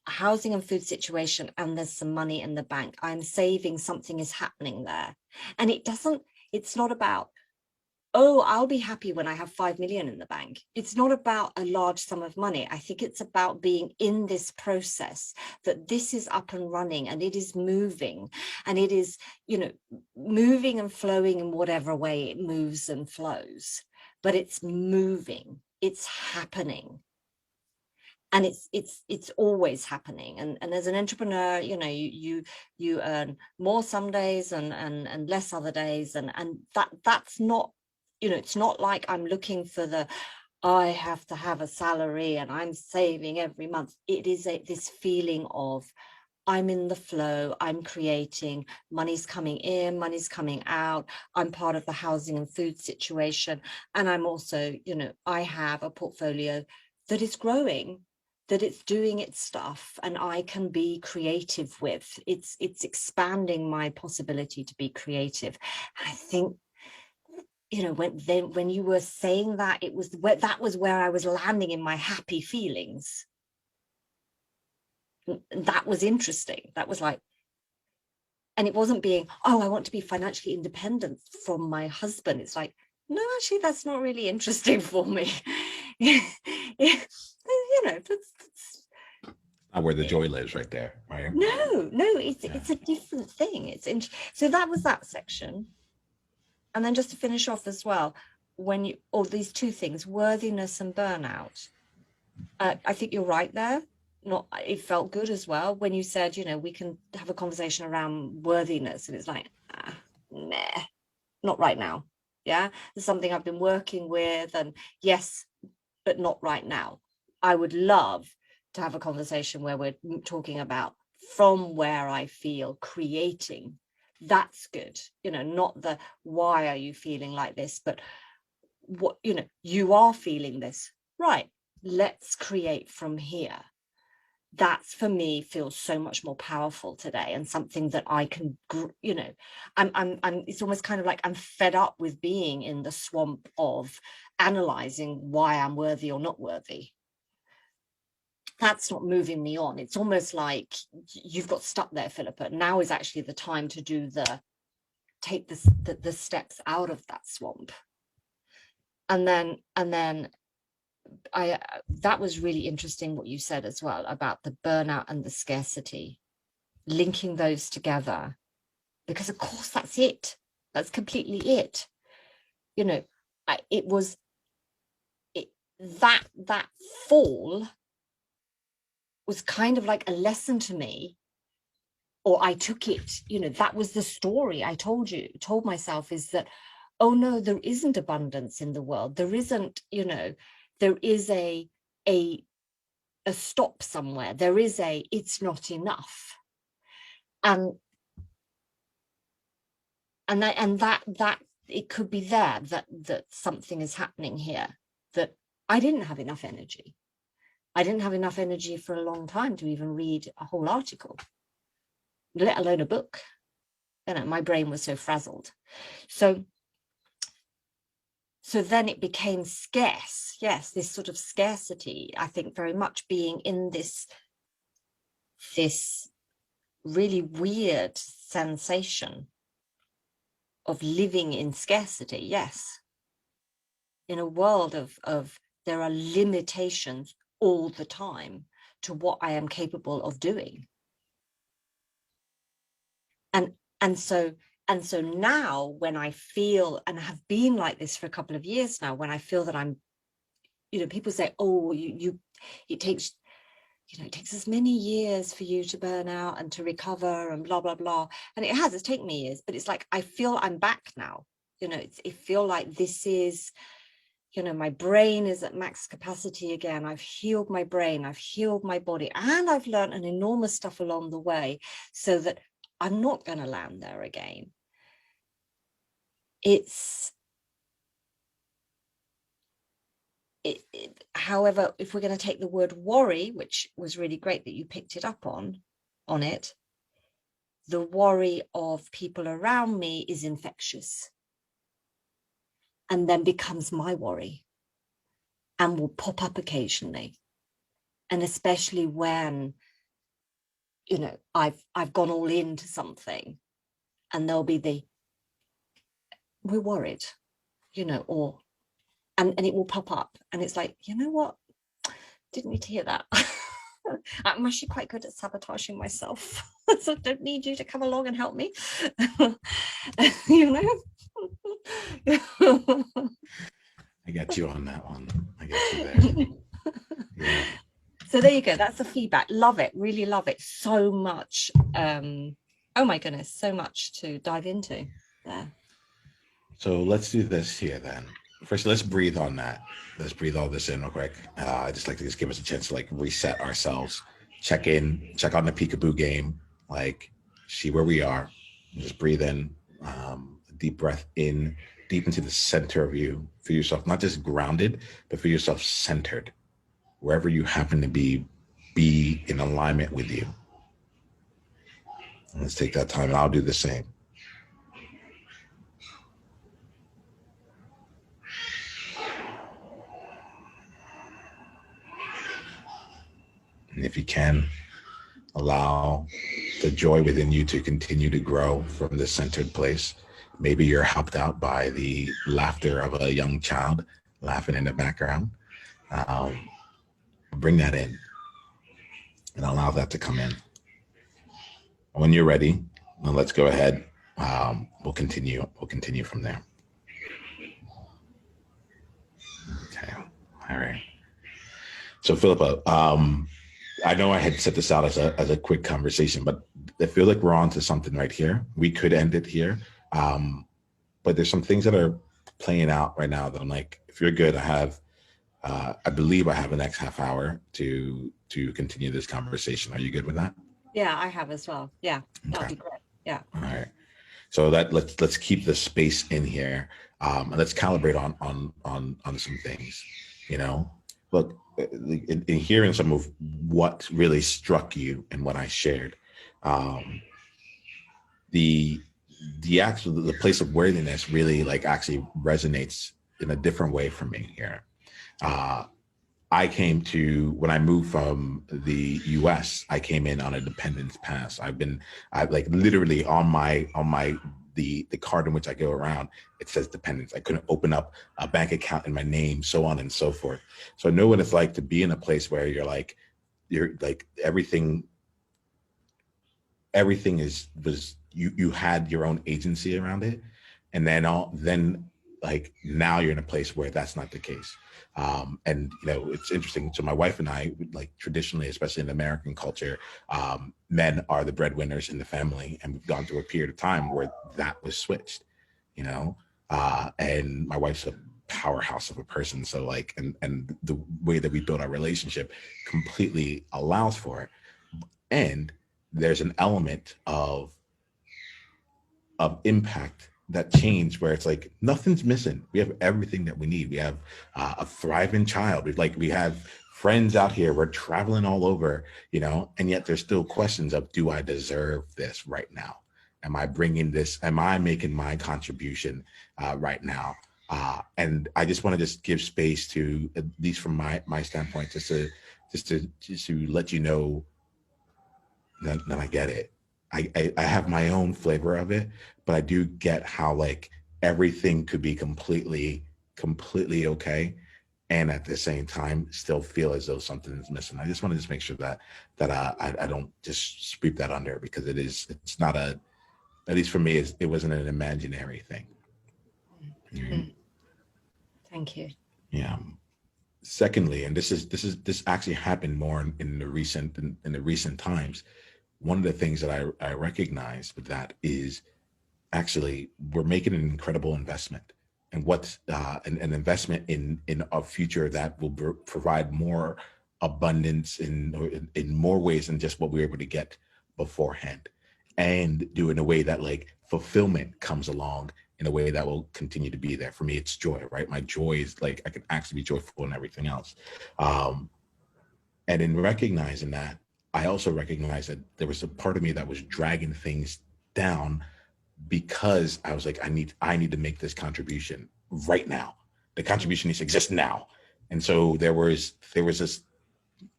housing and food situation, and there's some money in the bank. I'm saving, something is happening there. And it's not about, oh, I'll be happy when I have 5 million in the bank. It's not about a large sum of money. I think it's about being in this process, that this is up and running and it is moving, and it is, moving and flowing in whatever way it moves and flows, but it's moving, it's happening. And it's always happening. And as an entrepreneur, you earn more some days and less other days. And that's not, it's not like I'm looking for I have to have a salary and I'm saving every month. It is this feeling of, I'm in the flow, I'm creating, money's coming in, money's coming out, I'm part of the housing and food situation. And I'm also, I have a portfolio that is growing, that it's doing its stuff, and I can be creative with. It's expanding my possibility to be creative. I think, when you were saying that, that was where I was landing in my happy feelings. That was interesting. That was like, and it wasn't being, oh, I want to be financially independent from my husband. It's like, no, actually, that's not really interesting for me. That's Not where the joy lives, right there, right? No, it's a different thing. So that was that section. And then just to finish off as well, these two things, worthiness and burnout. I think you're right there. It felt good as well when you said, we can have a conversation around worthiness, and it's like, nah, not right now. Yeah, there's something I've been working with, and yes, but not right now. I would love to have a conversation where we're talking about from where I feel creating. That's good. Not the why are you feeling like this, but what, you are feeling this, right? Let's create from here. that's for me feels so much more powerful today, and something that I can, you know, I'm it's almost kind of like I'm fed up with being in the swamp of analyzing why I'm worthy or not worthy. That's not moving me on. It's almost like you've got stuck there, Philippa. Now is actually the time to do take the steps out of that swamp. And then that was really interesting what you said as well about the burnout and the scarcity, linking those together, because of course that's it. That's completely it. You know, that fall was kind of like a lesson to me, or I took it, you know, that was the story I told myself, is that, oh no, there isn't abundance in the world. There isn't, you know, there is a stop somewhere. There is it's not enough. And that it could be there that something is happening here, that I didn't have enough energy. I didn't have enough energy for a long time to even read a whole article, let alone a book. You know, my brain was so frazzled. So then it became scarce. Yes, this sort of scarcity, I think, very much being in this really weird sensation of living in scarcity. Yes, in a world of there are limitations all the time to what I am capable of doing. And so now, when I feel, and have been like this for a couple of years now, when I feel that I'm, you know, people say, oh, it takes as many years for you to burn out and to recover and blah, blah, blah. And it's taken me years, but it's like, I feel I'm back now. You know, it feel like this is, you know, my brain is at max capacity again. I've healed my brain, I've healed my body, and I've learned an enormous stuff along the way, so that I'm not going to land there again. However, if we're going to take the word worry, which was really great that you picked it up on it, the worry of people around me is infectious, and then becomes my worry, and will pop up occasionally. And especially when, you know, I've gone all into something, and there'll be we're worried, you know, or and it will pop up, and it's like, you know what, didn't need to hear that. I'm actually quite good at sabotaging myself. So I don't need you to come along and help me. You know. I got you on that one. I got you there. Yeah. So there you go. That's the feedback. Love it. Really love it. So much. Oh my goodness. So much to dive into there. So let's do this here then. First, let's breathe on that. Let's breathe all this in real quick. I just like to give us a chance to like reset ourselves, check on the peekaboo game, like see where we are. Just breathe in, a deep breath in, deep into the center of you. Feel yourself not just grounded, but feel yourself centered. Wherever you happen to be in alignment with you. Let's take that time, and I'll do the same. And if you can, allow the joy within you to continue to grow from this centered place. Maybe you're helped out by the laughter of a young child laughing in the background. Bring that in and allow that to come in. When you're ready, then let's go ahead. We'll continue from there. Okay. All right. So Philippa, I know I had set this out as a quick conversation, but I feel like we're on to something right here. We could end it here. But there's some things that are playing out right now that I'm like, if you're good, I believe I have the next half hour to continue this conversation. Are you good with that? Yeah, I have as well. Yeah, that'd be great. Yeah. All right. So that let's keep the space in here, and let's calibrate on some things. You know, look, in hearing some of what really struck you and what I shared, the the place of worthiness really like actually resonates in a different way for me here. I came to, when I moved from the US, I came in on a dependence pass. I like literally on the card in which I go around, it says dependence. I couldn't open up a bank account in my name, so on and so forth. So I know what it's like to be in a place where you're like everything was you had your own agency around it, and then like now you're in a place where that's not the case. And it's interesting. So my wife and I, like traditionally, especially in American culture, men are the breadwinners in the family, and we've gone through a period of time where that was switched. And my wife's a powerhouse of a person, so like, and the way that we build our relationship completely allows for it. And there's an element of impact that change where it's like nothing's missing. We have everything that we need. We have a thriving child. We have friends out here. We're traveling all over, and yet there's still questions of, do I deserve this right now? Am I bringing this? Am I making my contribution right now? And I just want to just give space to, at least from my standpoint, just to let you know that I get it. I have my own flavor of it, but I do get how like everything could be completely okay, and at the same time still feel as though something is missing. I just want to just make sure that I don't just sweep that under, because it's not at least for me, it wasn't an imaginary thing. Mm-hmm. Thank you. Yeah. Secondly, and this actually happened more in the recent times. One of the things that I recognize with that is actually we're making an incredible investment, and what's an investment in a future that will provide more abundance in more ways than just what we were able to get beforehand, and do in a way that like fulfillment comes along in a way that will continue to be there. For me, it's joy, right? My joy is like I can actually be joyful in everything else. And in recognizing that, I also recognize that there was a part of me that was dragging things down, because I was like, I need to make this contribution right now. The contribution needs to exist now. And so there was this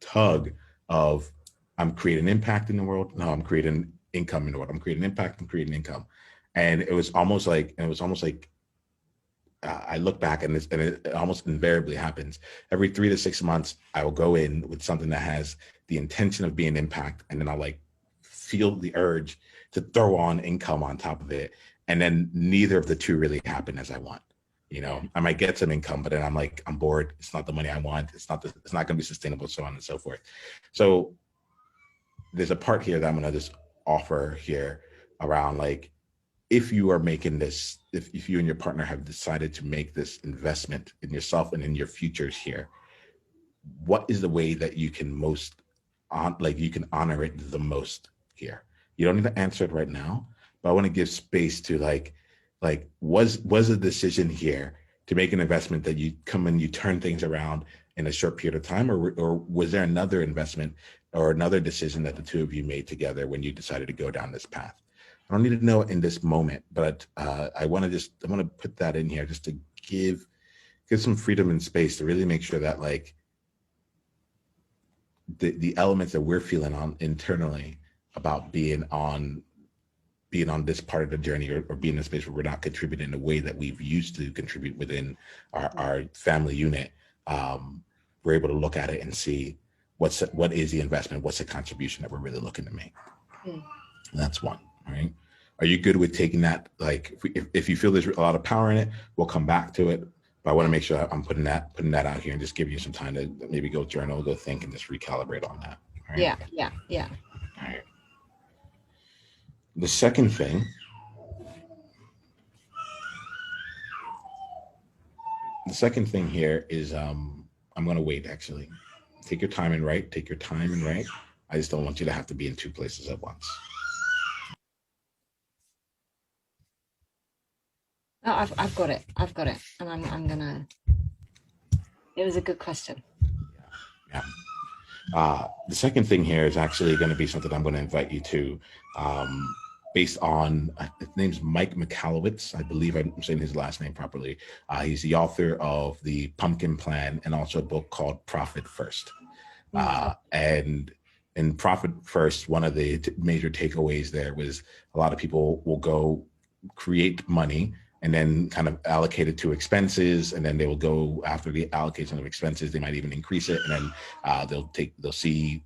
tug of, I'm creating impact in the world. No, I'm creating income in the world. I'm creating impact. I'm creating income. And it was almost like I look back, and it almost invariably happens. Every 3 to 6 months, I will go in with something that has the intention of being impact, and then I'll like feel the urge to throw on income on top of it, and then neither of the two really happen as I want. I might get some income, but then I'm like, I'm bored. It's not the money I want. It's not going to be sustainable, so on and so forth. So there's a part here that I'm going to just offer here around like, if you are making this, if you and your partner have decided to make this investment in yourself and in your futures here, what is the way that you can you can honor it the most here? You don't need to answer it right now, but I want to give space to like was a decision here to make an investment that you come and you turn things around in a short period of time, or was there another investment or another decision that the two of you made together when you decided to go down this path? I don't need to know it in this moment, but I want to put that in here just to give some freedom and space to really make sure that like the elements that we're feeling on internally about being on this part of the journey, or being in a space where we're not contributing the way that we've used to contribute within our family unit, we're able to look at it and see what is the investment, what's the contribution that we're really looking to make. That's one. Right? Are you good with taking that? Like, if you feel there's a lot of power in it, we'll come back to it. But I want to make sure I'm putting that out here and just give you some time to maybe go journal, go think, and just recalibrate on that. Right? Yeah. All right. The second thing. Here is I'm going to wait. Actually, take your time and write. I just don't want you to have to be in two places at once. No, I've got it, and I'm gonna. It was a good question. The second thing here is actually going to be something I'm going to invite you to, based on, his name's Mike Michalowicz. I believe I'm saying his last name properly. He's the author of The Pumpkin Plan and also a book called Profit First. And in Profit First, one of the major takeaways there was a lot of people will go create money and then kind of allocate it to expenses, and then they will go after the allocation of expenses. They might even increase it, and then they'll see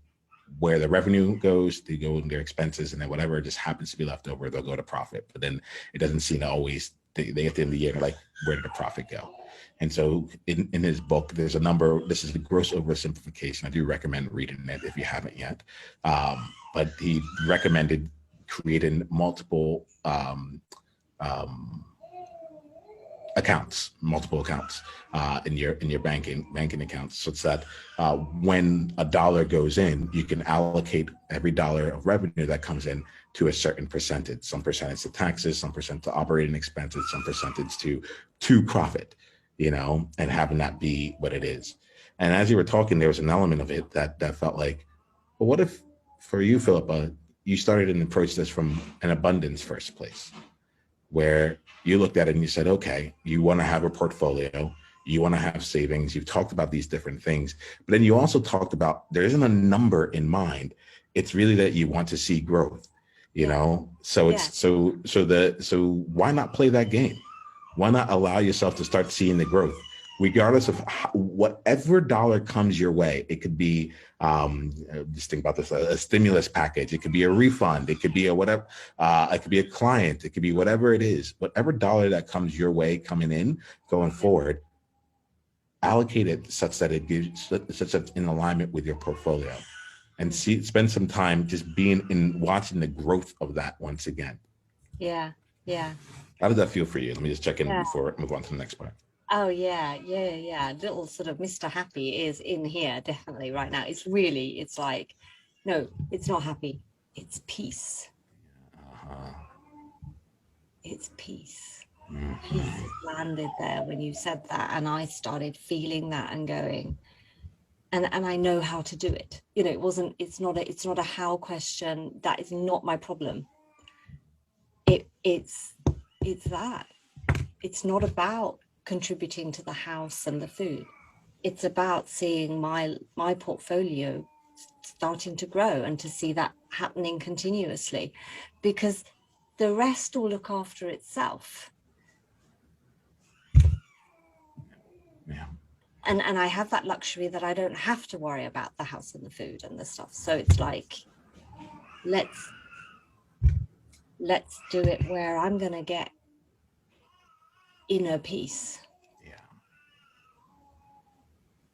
where the revenue goes. They go in their expenses, and then whatever just happens to be left over, they'll go to profit. But then it doesn't seem to always. They at the end of the year, they're like, where did the profit go? And so in his book, there's a number. This is the gross oversimplification. I do recommend reading it if you haven't yet. But he recommended creating multiple multiple accounts in your banking accounts, such that when a dollar goes in, you can allocate every dollar of revenue that comes in to a certain percentage, some percentage to taxes, some percent to operating expenses, some percentage to profit, and having that be what it is. And as you were talking, there was an element of it that felt like, well, what if for you, Philippa, you started and approached this from an abundance first place, where you looked at it and you said, okay, you want to have a portfolio, you want to have savings, you've talked about these different things, but then you also talked about there isn't a number in mind. It's really that you want to see growth, So it's so why not play that game? Why not allow yourself to start seeing the growth? Regardless of whatever dollar comes your way, it could be, just think about this, a stimulus package, it could be a refund, it could be a whatever, it could be a client, it could be whatever it is, whatever dollar that comes your way coming in, going forward, allocate it such that it's in alignment with your portfolio, and spend some time just watching the growth of that once again. Yeah. How does that feel for you? Let me just check in before I move on to the next part. Oh yeah. Little sort of Mr. Happy is in here definitely right now. It's like, no, it's not happy. It's peace. It's peace. Peace has landed there when you said that, and I started feeling that and going, and I know how to do it. It's not a how question. That is not my problem. It's that. It's not about contributing to the house and the food. It's about seeing my portfolio starting to grow and to see that happening continuously, because the rest will look after itself. Yeah. And I have that luxury that I don't have to worry about the house and the food and the stuff. So it's like, let's do it where I'm going to get inner peace.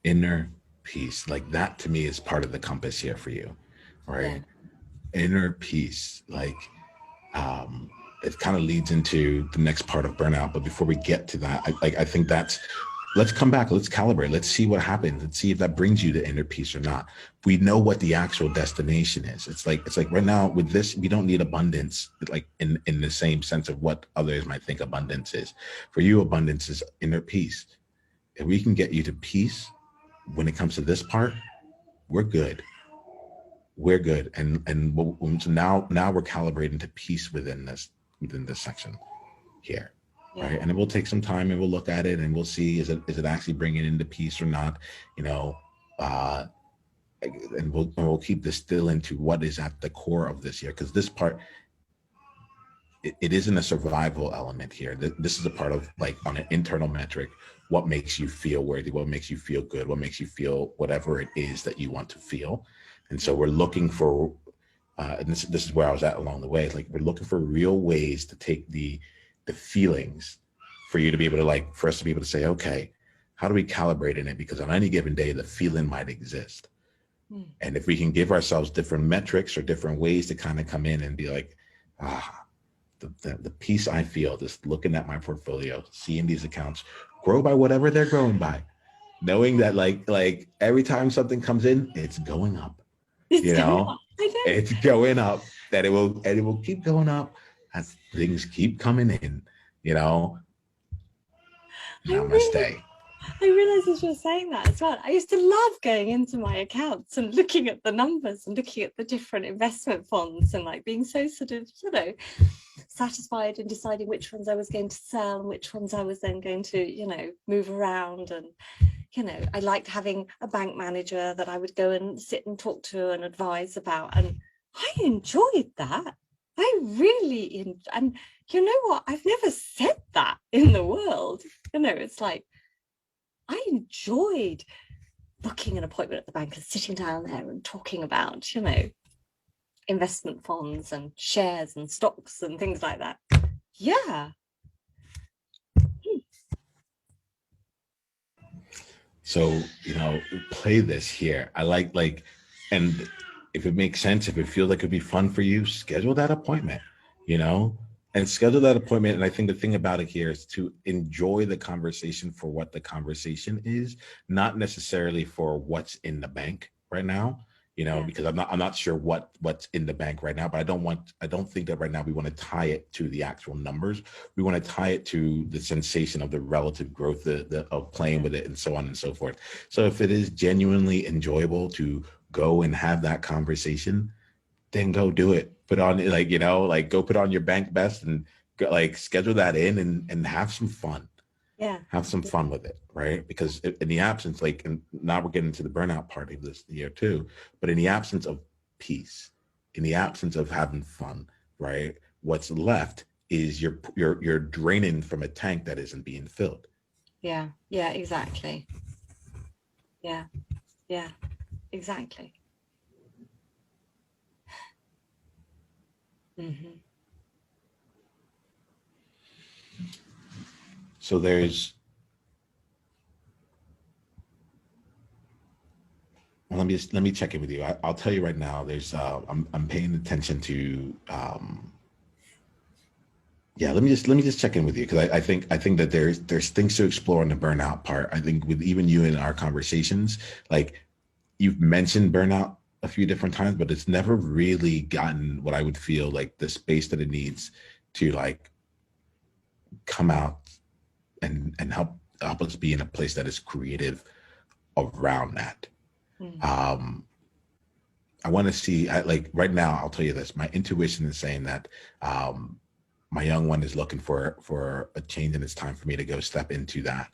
Inner peace, like that to me is part of the compass here for you, right? Inner peace, like it kind of leads into the next part of burnout. But before we get to that, I think let's come back, let's calibrate, let's see what happens, let's see if that brings you to inner peace or not. We know what the actual destination is. It's like right now with this, we don't need abundance, like in the same sense of what others might think abundance is. For you, abundance is inner peace. If we can get you to peace when it comes to this part, we're good. And so now we're calibrating to peace within this section here. Right. And then we'll take some time and we'll look at it and we'll see, is it actually bringing into peace or not, and we'll keep this still into what is at the core of this here. Because this part, it isn't a survival element here. This is a part of, like, on an internal metric, what makes you feel worthy, what makes you feel good, what makes you feel whatever it is that you want to feel. And so we're looking for, and this is where I was at along the way. Like, we're looking for real ways to take the feelings, for you to be able to, for us to be able to say, okay, how do we calibrate in it? Because on any given day, the feeling might exist. And if we can give ourselves different metrics or different ways to kind of come in and be like, the peace I feel, just looking at my portfolio, seeing these accounts grow by whatever they're growing by, knowing that like every time something comes in, it's going up. It's going up, that it will keep going up as things keep coming in, Namaste. I realized as you're saying that as well. I used to love going into my accounts and looking at the numbers and looking at the different investment funds and like being so sort of, satisfied in deciding which ones I was going to sell and which ones I was then going to, move around. And, I liked having a bank manager that I would go and sit and talk to and advise about. And I enjoyed that. I really, and you know what? I've never said that in the world. It's like, I enjoyed booking an appointment at the bank and sitting down there and talking about, investment funds and shares and stocks and things like that. Yeah. So, play this here. I like, and if it makes sense, if it feels like it'd be fun for you, schedule that appointment, and schedule that appointment. And I think the thing about it here is to enjoy the conversation for what the conversation is, not necessarily for what's in the bank right now, because I'm not sure what's in the bank right now, but I don't think that right now we want to tie it to the actual numbers. We want to tie it to the sensation of the relative growth of playing with it and so on and so forth. So if it is genuinely enjoyable to go and have that conversation, then go do it. Put on go put on your bank best and go, schedule that in and have some fun. Yeah. Have some fun with it, right? Because in the absence, and now we're getting to the burnout part of this year too, but in the absence of peace, in the absence of having fun, right? What's left is you're draining from a tank that isn't being filled. Yeah, exactly. Yeah, exactly. Mm-hmm. So let me check in with you. I'll tell you right now. I'm paying attention to. Let me just check in with you, because I think that there's things to explore in the burnout part. I think with even you in our conversations, you've mentioned burnout a few different times, but it's never really gotten what I would feel like the space that it needs to come out and help us be in a place that is creative around that. Mm. I want to see, right now, I'll tell you this, my intuition is saying that my young one is looking for a change, and it's time for me to go step into that.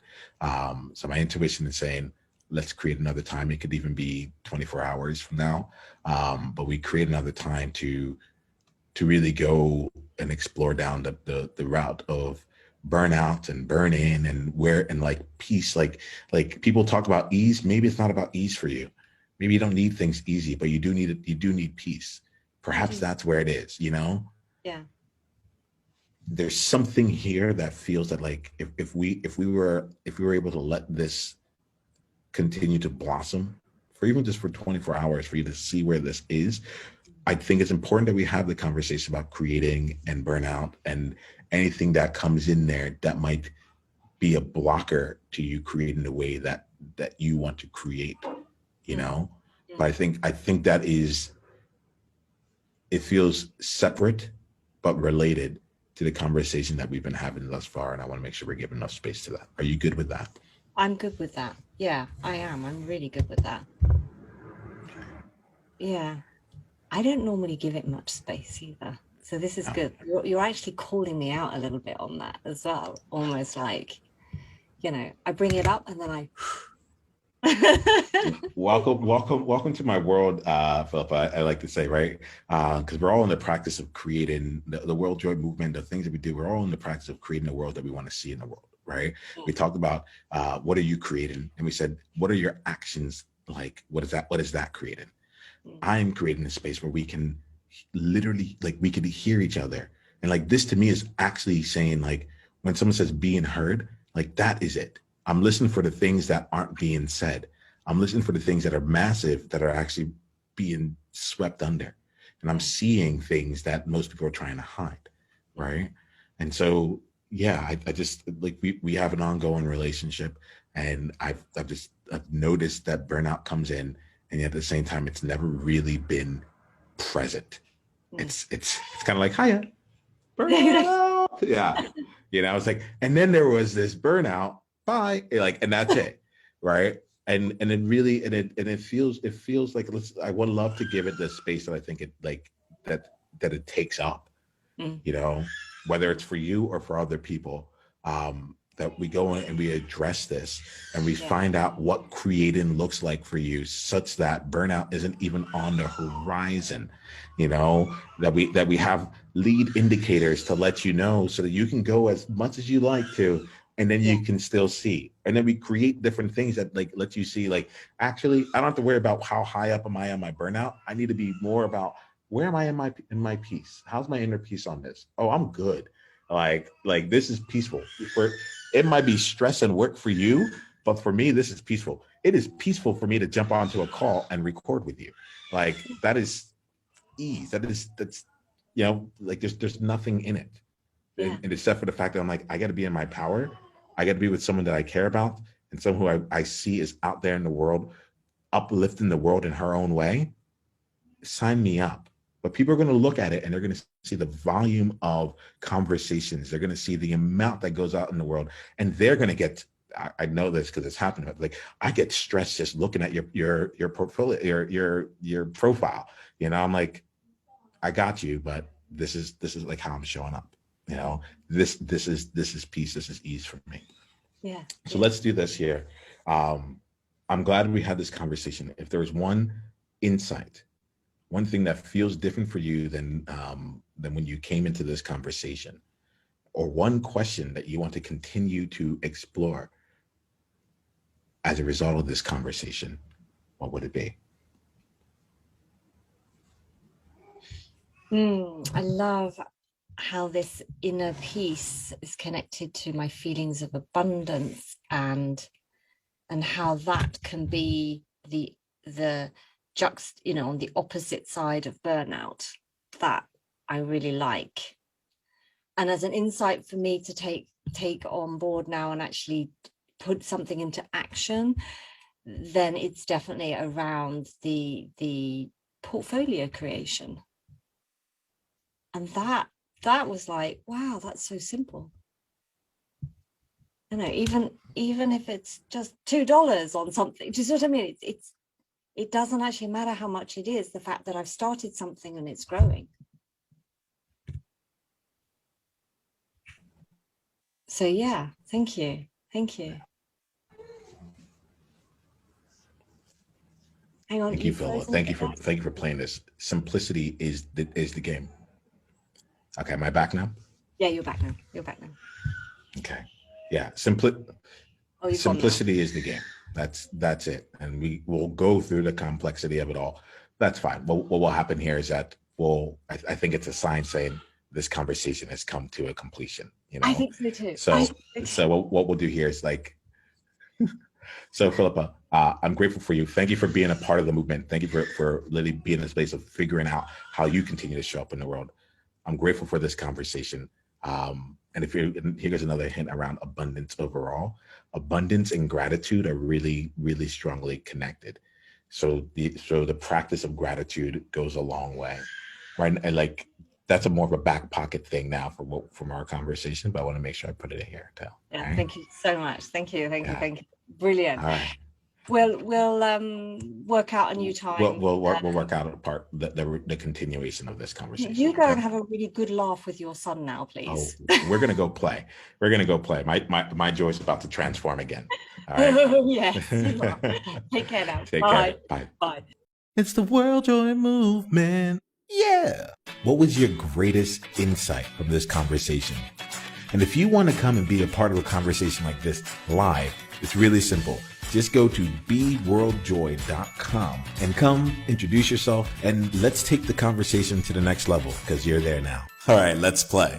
So my intuition is saying, let's create another time. It could even be 24 hours from now. But we create another time to really go and explore down the route of burnout and burn in and peace. Like people talk about ease. Maybe it's not about ease for you. Maybe you don't need things easy, but you do need peace. Perhaps that's where it is, Yeah. There's something here that feels that if we were able to let this continue to blossom for even just for 24 hours for you to see where this is, I think it's important that we have the conversation about creating and burnout and anything that comes in there that might be a blocker to you creating the way that you want to create, But I think that it feels separate but related to the conversation that we've been having thus far, and I want to make sure we're giving enough space to that. Are you good with that? I'm good with that. Yeah, I am. I'm really good with that. Yeah. I don't normally give it much space either. So this is good. You're actually calling me out a little bit on that as well. Almost like, I bring it up and then I welcome to my world, Philippa. I like to say, right? Because we're all in the practice of creating the World Joy movement, the things that we do. We're all in the practice of creating the world that we want to see in the world, right? We talked about what are you creating, and we said, what are your actions like? What is that creating? I'm creating a space where we can literally we can hear each other, and this to me is actually saying when someone says being heard, that is it. I'm listening for the things that aren't being said. I'm listening for the things that are massive that are actually being swept under. And I'm seeing things that most people are trying to hide, right? And so, I just we have an ongoing relationship, and I've noticed that burnout comes in, and at the same time, it's never really been present. It's kind of like, hiya, burnout. Yeah. It's and then there was this burnout bye, like, and that's it, right? And it feels like, I would love to give it the space that I think it like that it takes up, Mm. you know, whether it's for you or for other people, that we go in and we address this and we find out what creating looks like for you, such that burnout isn't even on the horizon, you know, that we have lead indicators to let you know, so that you can go as much as you like to, and then you can still see. And then we create different things that like let you see, like, actually, I don't have to worry about how high up am I on my burnout. I need to be more about, where am I in my peace? How's my inner peace on this? Oh, I'm good. Like this is peaceful. It might be stress and work for you, but for me, this is peaceful. It is peaceful for me to jump onto a call and record with you. Like, that is ease. That's, you know, like there's nothing in it. And except for the fact that I'm like, I got to be in my power. I got to be with someone that I care about, and someone who I see is out there in the world, uplifting the world in her own way. Sign me up. But people are going to look at it and they're going to see the volume of conversations. They're going to see the amount that goes out in the world, and they're going to get, I know this because it's happened. Like, I get stressed just looking at your portfolio, your profile. You know, I'm like, I got you, but this is like how I'm showing up. You know, this is peace. This is ease for me. Yeah. So let's do this here. I'm glad we had this conversation. If there was one insight, one thing that feels different for you than when you came into this conversation, or one question that you want to continue to explore as a result of this conversation, what would it be? I love how this inner peace is connected to my feelings of abundance, and how that can be the on the opposite side of burnout, that I really like. And as an insight for me to take on board now and actually put something into action, then it's definitely around the portfolio creation. And that was like, wow, that's so simple. You know, even if it's just $2 on something, do you see what I mean? It doesn't actually matter how much it is, the fact that I've started something and it's growing. So yeah, thank you. Hang on. Thank you, Phil. Thank you for playing this. Simplicity is the game. Okay, am I back now? Yeah, you're back now. Okay. Yeah, simplicity is the game. That's it. And we will go through the complexity of it all. That's fine. What will happen here is that I think it's a sign saying this conversation has come to a completion. You know, I think so too. So what we'll do here is like, so Philippa, I'm grateful for you. Thank you for being a part of the movement. Thank you for literally being in this place of figuring out how you continue to show up in the world. I'm grateful for this conversation. And here's another hint around abundance overall. Abundance and gratitude are really, really strongly connected. So the practice of gratitude goes a long way, right? And like, that's more of a back pocket thing now from our conversation, but I want to make sure I put it in here too. Yeah, right? Thank you so much. Thank you. Brilliant. All right. We'll work out a new time. We'll work out a part the continuation of this conversation. You go and have a really good laugh with your son now, please. Oh, we're gonna go play. My joy is about to transform again. All right. Yes. Take care now. Take Bye. care. Bye. Bye. It's the World Joy Movement. Yeah. What was your greatest insight from this conversation? And if you want to come and be a part of a conversation like this live, it's really simple. Just go to beworldjoy.com and come introduce yourself, and let's take the conversation to the next level, because you're there now. All right, let's play.